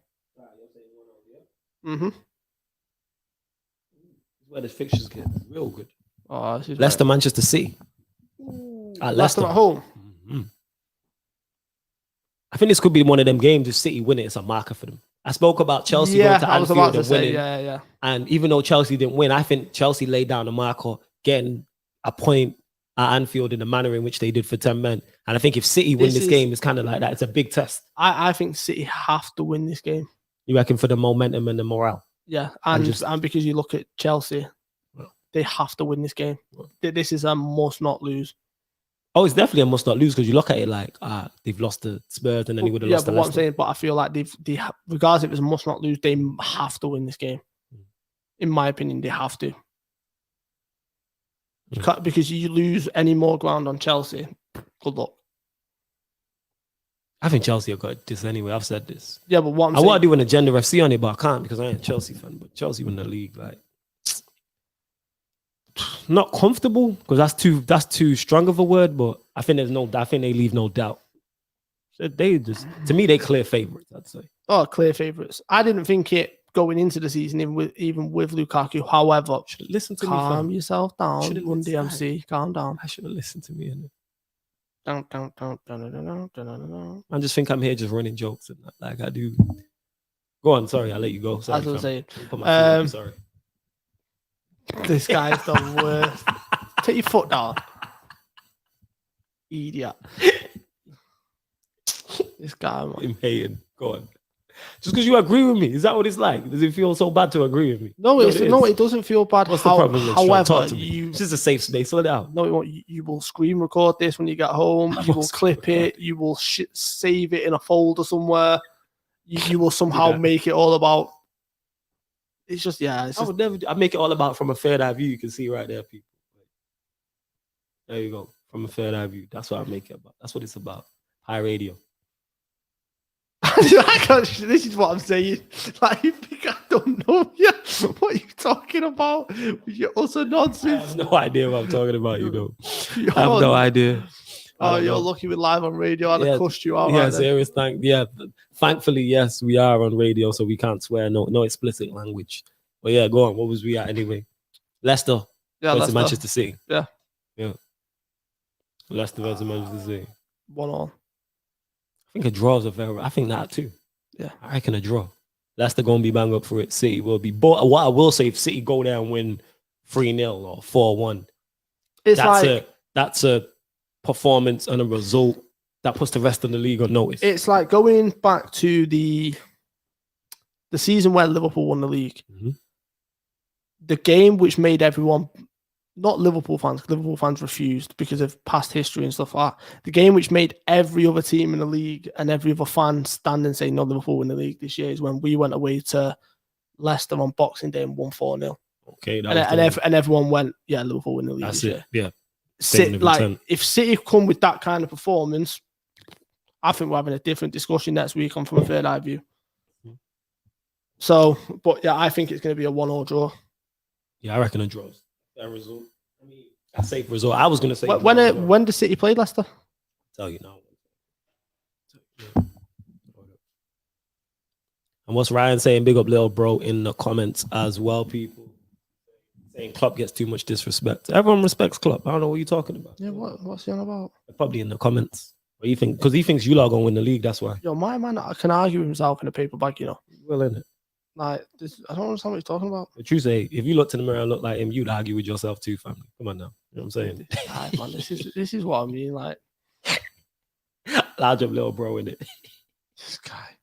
Mm-hmm. This is where the fixtures get real good. Oh, this is Leicester, Manchester City. Leicester at home. Mm-hmm. I think this could be one of them games. If City win it, it's a marker for them. I spoke about Chelsea going to I was about Anfield to and say, winning. yeah. And even though Chelsea didn't win, I think Chelsea laid down a marker, getting a point at Anfield in the manner in which they did for 10 men. And I think if City win this game, it's kind of like that. It's a big test. I think City have to win this game. You reckon for the momentum and the morale? Yeah, and because you look at Chelsea, they have to win this game. This is a must not lose. Oh, it's definitely a must not lose because you look at it like they've lost to Spurs and then they would have lost to Leicester. What I'm saying, but I feel like they regardless if it's a must not lose, they have to win this game. In my opinion, they have to. Because you lose any more ground on Chelsea, good luck. I think Chelsea have got this anyway. I've said this. Yeah, but what I want to do an Agenda FC on it, but I can't because I ain't a Chelsea fan. But Chelsea win the league, like not comfortable because that's too strong of a word. But I think I think they leave no doubt. So they just, to me, they clear favorites. I'd say. Oh, clear favorites. I didn't think it going into the season, even with Lukaku. However, listen to calm me, yourself down. Run DMC, calm down. I should have listened to me. I just think I'm here just running jokes and like I do. Go on, sorry, I'll let you go. Sorry, as I was saying, sorry. This guy's the worst. Take your foot down, idiot. This guy, man. I'm hating. Go on. Just because you agree with me, is that what it's like? Does it feel so bad to agree with me? No, it doesn't feel bad. What's the problem? However, it's just a safe space. Slow down. No, you will screen record this when you get home. You will clip it. You will save it in a folder somewhere. You will somehow make it all about. It's just I make it all about from a third eye view. You can see right there, people. There you go. From a third eye view. That's what I make it about. That's what it's about. High radio. This is what I'm saying. Like, you think I don't know you? What are you talking about? You're also nonsense. I have no idea what I'm talking about, you know. I have no idea. Oh, you're lucky we're live on radio. I'd have cussed you out. Yeah, serious. Thankfully, yes, we are on radio, so we can't swear. No explicit language. But yeah, go on. What was we at anyway? Leicester. Yeah, versus Manchester City. Yeah. Leicester versus Manchester City. 1-1. I think a draw is I think that too. Yeah. I reckon a draw. Leicester going to be bang up for it. City will be. But what I will say, if City go there and win 3-0 or 4-1, that's a performance and a result that puts the rest of the league on notice. It's like going back to the season where Liverpool won the league. Mm-hmm. The game which made everyone, not Liverpool fans refused because of past history and stuff like that. The game which made every other team in the league and every other fan stand and say, no, Liverpool win the league this year is when we went away to Leicester on Boxing Day and won 4-0. Okay. And everyone went, yeah, Liverpool win the league this year. Yeah. If City come with that kind of performance, I think we're having a different discussion next week on From a Third Eye View. So, but yeah, I think it's going to be a 1-1 draw. Yeah, I reckon a draw. That result. I mean, a safe result. I was going to say. When did City play Leicester? I'll tell you now. And what's Ryan saying? Big up little bro in the comments as well, people. Saying Klopp gets too much disrespect. Everyone respects Klopp. I don't know what you're talking about. Yeah, what's he on about? Probably in the comments. What do you think? Because he thinks you lot gonna win the league. That's why. Yo, my man can argue himself in a paper bag, you know. Well, in it. Like this, I don't understand what he's talking about. But you say if you looked in the mirror and looked like him, you'd argue with yourself too, family. Come on now. You know what I'm saying? Right, man, this is what I mean. Like, large up little bro in it. This guy.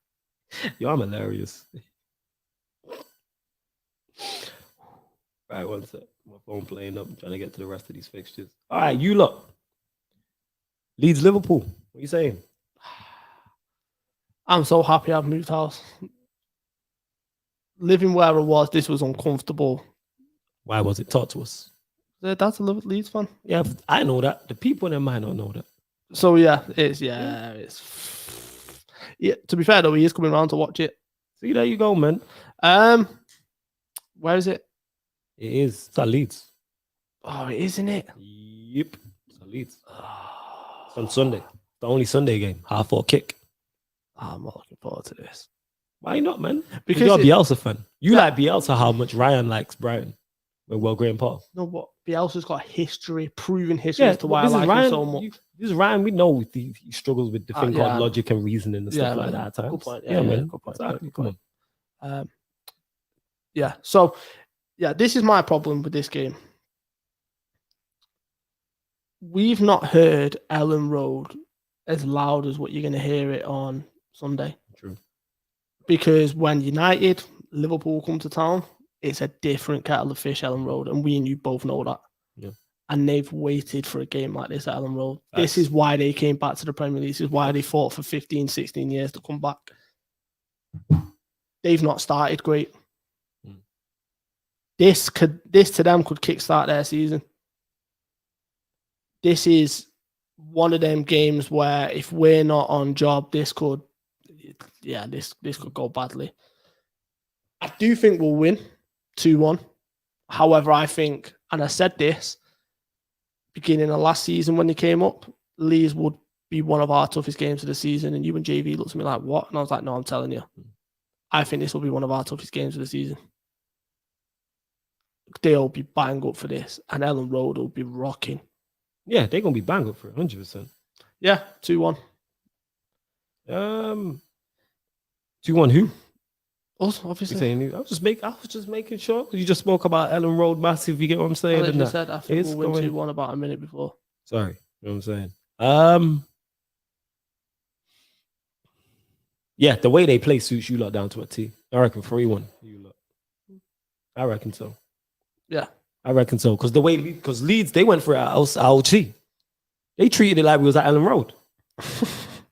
Yo, I'm hilarious. Right, one sec. My phone playing up. I'm trying to get to the rest of these fixtures. All right, you look. Leeds Liverpool. What are you saying? I'm so happy I've moved house. Living where I was, this was uncomfortable. Why was it? Talk to us. That's a Leeds fan. Yeah, I know that. The people in might not know that. So it's to be fair though, he is coming around to watch it. See, there you go, man. Where is it? It is. It's at Leeds. Oh, it is, isn't it? Yep. It's at Leeds. It's on Sunday. The only Sunday game. 4:30 kick. I'm not looking forward to this. Why not, man? Because you're a Bielsa fan. You like Bielsa how much Ryan likes Brighton with Graham Potter. No, but Bielsa's got history, proven history as to but why I this is like Ryan, him so much. This is Ryan. We know he struggles with the thing yeah. called logic and reasoning and stuff like man. that at times. Good point. Yeah, man. Good point. Exactly. Good Come point. on. Yeah. So, yeah, this is my problem with this game. We've not heard Ellen Road as loud as what you're going to hear it on Sunday. True. Because when United, Liverpool come to town, it's a different kettle of fish, Ellen Road, and we and you both know that. Yeah. And they've waited for a game like this at Ellen Road. That's... This is why they came back to the Premier League. This is why they fought for 15, 16 years to come back. They've not started great. This to them could kickstart their season. This is one of them games where if we're not on job, this could go badly. I do think we'll win 2-1. However, I think, and I said this beginning of last season when they came up, Leeds would be one of our toughest games of the season. And you and JV looked at me like, what? And I was like, no, I'm telling you. I think this will be one of our toughest games of the season. They'll be bang up for this, and Ellen Road will be rocking. Yeah, they're gonna be bang up for it, 100%. Yeah, 2-1. 2-1 who? Us, obviously. I was just making sure. You just spoke about Ellen Road massive. You get what I'm saying? I just said I think we'll win 2-1 about a minute before. Sorry, you know what I'm saying? Yeah, the way they play suits you lot down to a T. I reckon 3-1. You lot. I reckon so. Yeah, I reckon so. Because Leeds, they went for it at LG. They treated it like we was at Ellen Road.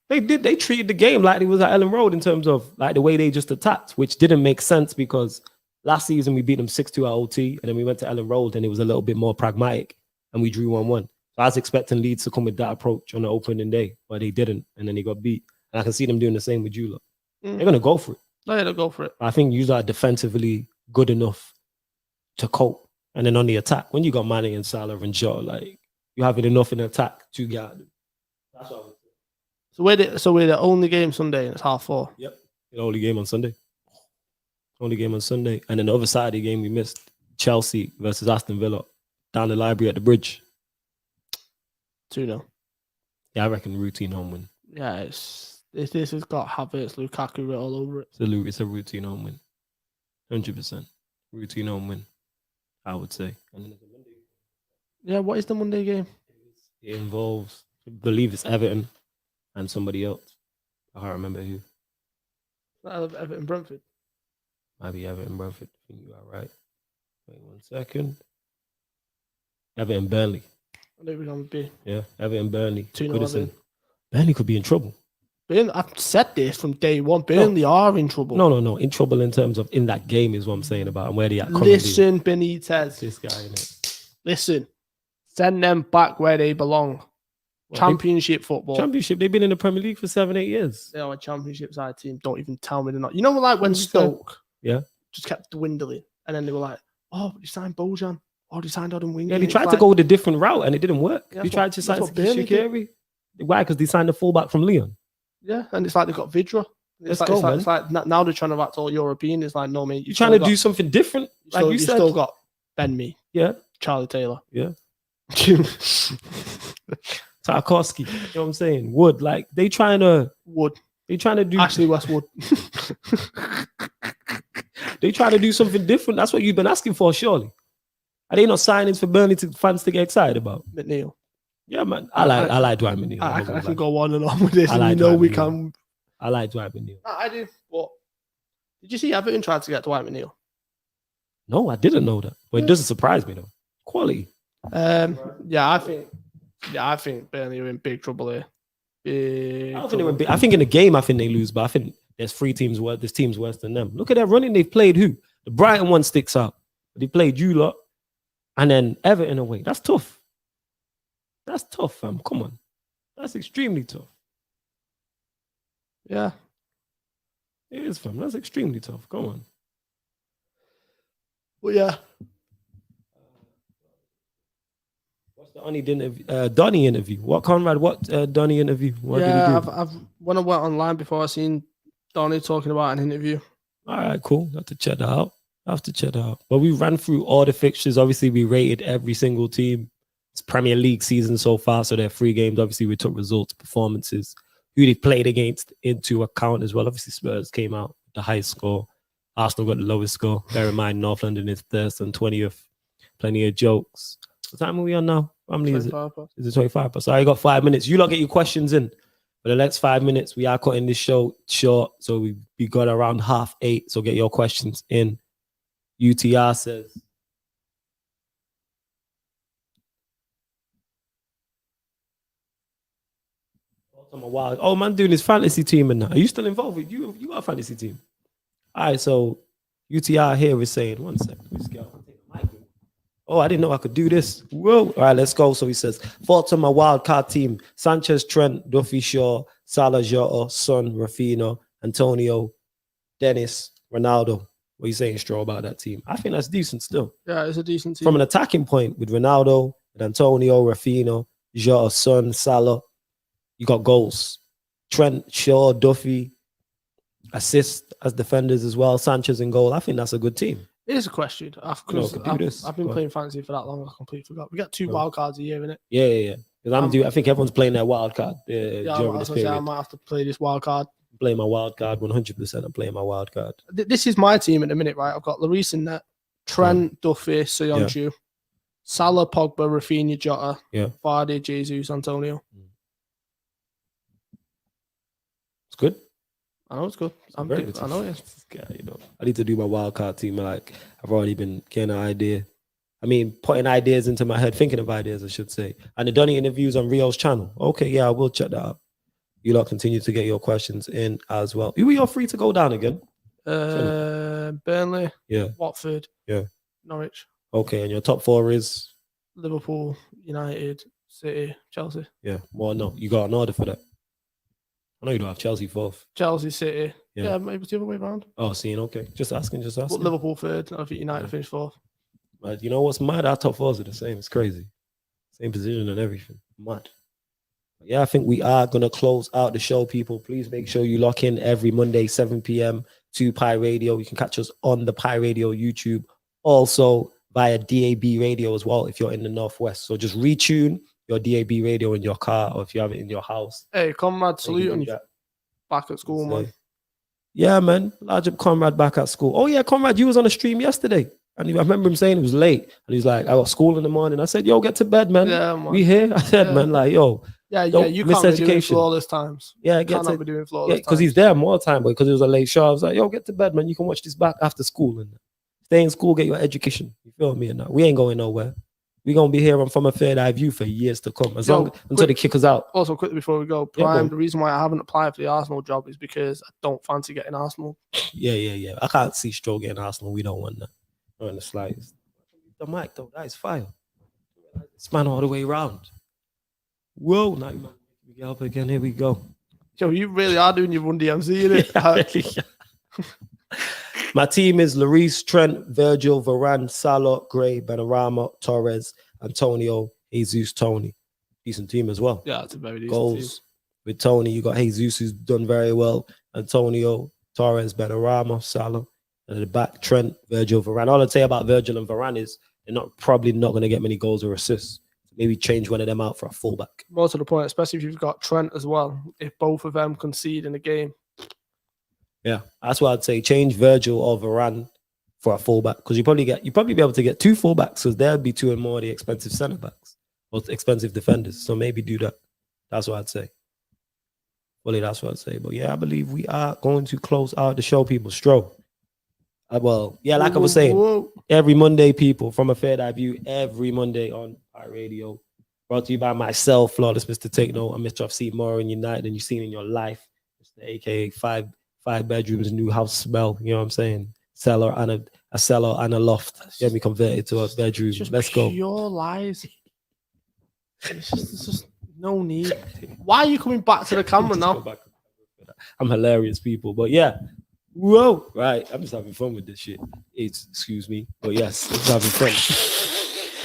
They did. They treated the game like it was at Ellen Road in terms of like the way they just attacked, which didn't make sense because last season we beat them 6-2 at OT, and then we went to Ellen Road and it was a little bit more pragmatic, and we drew 1-1. So I was expecting Leeds to come with that approach on the opening day, but they didn't, and then they got beat. And I can see them doing the same with you lot. They're gonna go for it. No, they'll go for it. I think you are defensively good enough to cope. And then on the attack, when you got Mane and Salah and Shaw, like you have it enough in attack to get. That's what I would say. So we're the only game Sunday and it's 4:30. Yep. The only game on Sunday. Only game on Sunday. And then the other Saturday game we missed, Chelsea versus Aston Villa down the library at the bridge. 2-0. Yeah, I reckon routine home win. Yeah, this has got Havertz, Lukaku all over it. It's a routine home win. 100%. Routine home win, I would say. And then there's a Monday. Yeah, what is the Monday game? It involves, I believe it's Everton and somebody else. I can't remember who. Everton Brentford. Might be Everton Brentford. I think you are right. Wait 1 second. Everton Burnley. I know we're going to be. Yeah, Everton Burnley. 2-0. Burnley could be in trouble. I've said this from day one. Burnley are in trouble. No. In trouble in terms of in that game is what I'm saying about and where they are. Listen, Benitez. This guy, innit? Listen. Send them back where they belong. Championship football. Championship. They've been in the Premier League for 7-8 years. They are a championship side team. Don't even tell me they're not. You know, like when Stoke just kept dwindling. And then they were like, oh, they signed Bojan. Oh, they signed Adam Wing. Yeah, they tried to go with a different route and it didn't work. They tried to sign Shaqiri. Why? Because they signed the fullback from Lyon. Yeah, and it's like they've got Vidra. It's like now they're trying to act all European. It's like, no, mate. You're trying to do something different. Like you said. Still got Ben Mee. Yeah. Charlie Taylor. Yeah. Tarkowski. You know what I'm saying? Wood. Like, they trying to do Ashley Westwood. They trying to do something different. That's what you've been asking for, surely. Are they not signings for Burnley fans to get excited about? McNeil. Yeah, man. I like Dwight McNeil. I can go on and on with this. I like Dwight McNeil. I do. But did you see Everton tried to get Dwight McNeil? No, I didn't know that. But it doesn't surprise me though. Quality. I think Burnley are in big trouble here. I think in the game, I think they lose, but I think there's 3 teams worse. There's teams worse than them. Look at their running. They've played who? The Brighton one sticks out. They played you lot, and then Everton away. That's tough. That's tough, fam. Come on. That's extremely tough. Yeah. It is, fam. That's extremely tough. Come on. Well, yeah. What's the Donny interview? What Donny interview? What did he do? I've when I went online before, I seen Donny talking about an interview. All right, cool. Have to check that out. I have to check that out. But we ran through all the fixtures. Obviously, we rated every single team. It's Premier League season so far, so there are 3 games. Obviously, we took results, performances, who they played against into account as well. Obviously, Spurs came out with the highest score. Arsenal got the lowest score. Bear in mind, North London is first and 20th. Plenty of jokes. What time are we on now? How many is it? Is it 25? So I got 5 minutes. You lot get your questions in. For the next 5 minutes, we are cutting this show short. So we got around 8:30. So get your questions in. UTR says, oh, man, doing his fantasy team and that. Are you still involved with you? You got a fantasy team. All right, so UTR here is saying, one second. Let's go. Oh, I didn't know I could do this. Whoa. All right, let's go. So he says, thoughts on my wild card team: Sanchez, Trent, Duffy, Shaw, Salah, Jota, Son, Rafinha, Antonio, Dennis, Ronaldo. What are you saying, Straw, about that team? I think that's decent still. Yeah, it's a decent team. From an attacking point with Ronaldo, with Antonio, Rafinha, Jota, Son, Salah, you got goals. Trent, Shaw, Duffy, assist as defenders as well. Sanchez in goal. I think that's a good team. It is a question. I've been playing fantasy for that long. I completely forgot. We got 2 wild cards a year, innit? Yeah. Because I think everyone's playing their wild card. I might have to play this wild card. Play my wild card 100%. I'm playing my wild card. This is my team at the minute, right? I've got Lloris in net, Trent, Duffy, Soyuncu, Salah, Pogba, Rafinha, Jota, Vardy, Jesus, Antonio. It's good. I know it's good. I know it. I need to do my wild card team. Like, I've already been getting an idea. I mean, putting ideas into my head, thinking of ideas, I should say. And they've done interviews on Rio's channel. Okay, yeah, I will check that out. You lot continue to get your questions in as well. Who are you free to go down again? Burnley. Yeah. Watford. Yeah. Norwich. Okay, and your top 4 is? Liverpool, United, City, Chelsea. Yeah. Well, no, you got an order for that. I know you don't have Chelsea 4th. Chelsea, City. Yeah, maybe it's the other way around. Oh, seeing, okay. Just asking. But Liverpool 3rd. I think United finished 4th. But you know what's mad? Our top 4s are the same. It's crazy. Same position and everything. Mad. Yeah, I think we are going to close out the show, people. Please make sure you lock in every Monday, 7 p.m. to Pi Radio. You can catch us on the Pi Radio YouTube, also via DAB radio as well if you're in the Northwest. So just retune your DAB radio in your car, or if you have it in your house. Hey, Comrade, salute on you back at school, man. Yeah, man. Large up Comrade back at school. Oh, yeah, Comrade, you was on a stream yesterday. And I remember him saying it was late. And he's like, I got school in the morning. I said, yo, get to bed, man. Yeah, man. We here? I said, man, like, yo. Yeah, you can't be doing flawless times. Yeah, I get to be doing flawless because he's there more time, but because it was a late show, I was like, yo, get to bed, man. You can watch this back after school and stay in school, get your education. You feel me? And we ain't going nowhere. We're going to be here from a Third Eye View for years to come, until they kick us out. Also, quickly before we go, Prime, the reason why I haven't applied for the Arsenal job is because I don't fancy getting Arsenal. Yeah. I can't see Stroll getting Arsenal. We don't want that. Not in the slightest. The mic, though, that is fire. Span all the way around. Whoa, now we get up again. Here we go. Yo, you really are doing your Run DMC, innit? My team is Lloris, Trent, Virgil, Varane, Salah, Gray, Benrahma, Torres, Antonio, Jesus, Tony. Decent team as well. Yeah, it's a very decent goals team. With Tony. You got Jesus, who's done very well. Antonio, Torres, Benrahma, Salah. And at the back, Trent, Virgil, Varane. All I'd say about Virgil and Varane is they're probably not going to get many goals or assists. Maybe change one of them out for a fullback. More to the point, especially if you've got Trent as well. If both of them concede in a game. Yeah, that's what I'd say. Change Virgil or Varane for a fullback, because you probably be able to get 2 fullbacks, because there'd be 2 and more of the expensive centre backs or expensive defenders. So maybe do that. That's what I'd say. Well, that's what I'd say. But yeah, I believe we are going to close out the show, people. Stroll. Well, yeah, like I was saying, every Monday, people, from a Third Eye View, every Monday on Pi Radio, brought to you by myself, Flawless Mr. Take Note, and Mr. I've seen more in your night than you've seen in your life, Mr. AKA five bedrooms, new house smell. You know what I'm saying? Cellar and a loft. Get me converted to a bedroom. Let's go. Pure lies. It's just no need. Why are you coming back to the camera now? I'm hilarious, people. But yeah. Whoa, right. I'm just having fun with this shit. Excuse me. But yes, just having fun.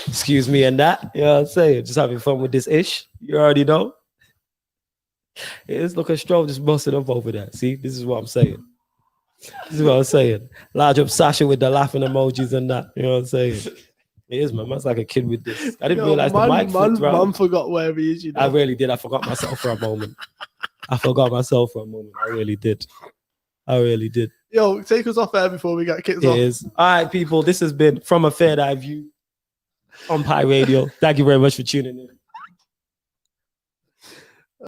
Excuse me and that. You know what I'm saying? Just having fun with this ish. You already know. It's look at Stroll just busting up over that. See, this is what I'm saying. This is what I'm saying. Large up Sasha with the laughing emojis and that. You know what I'm saying? It is, man. Man's like a kid with this. I didn't realize the mic flipped man round. forgot where he is, you know. I really did. I forgot myself for a moment. I really did. Yo, take us off air before we get kicked It off. is. All right, people. This has been From a Third Eye View on Pi Radio. Thank you very much for tuning in.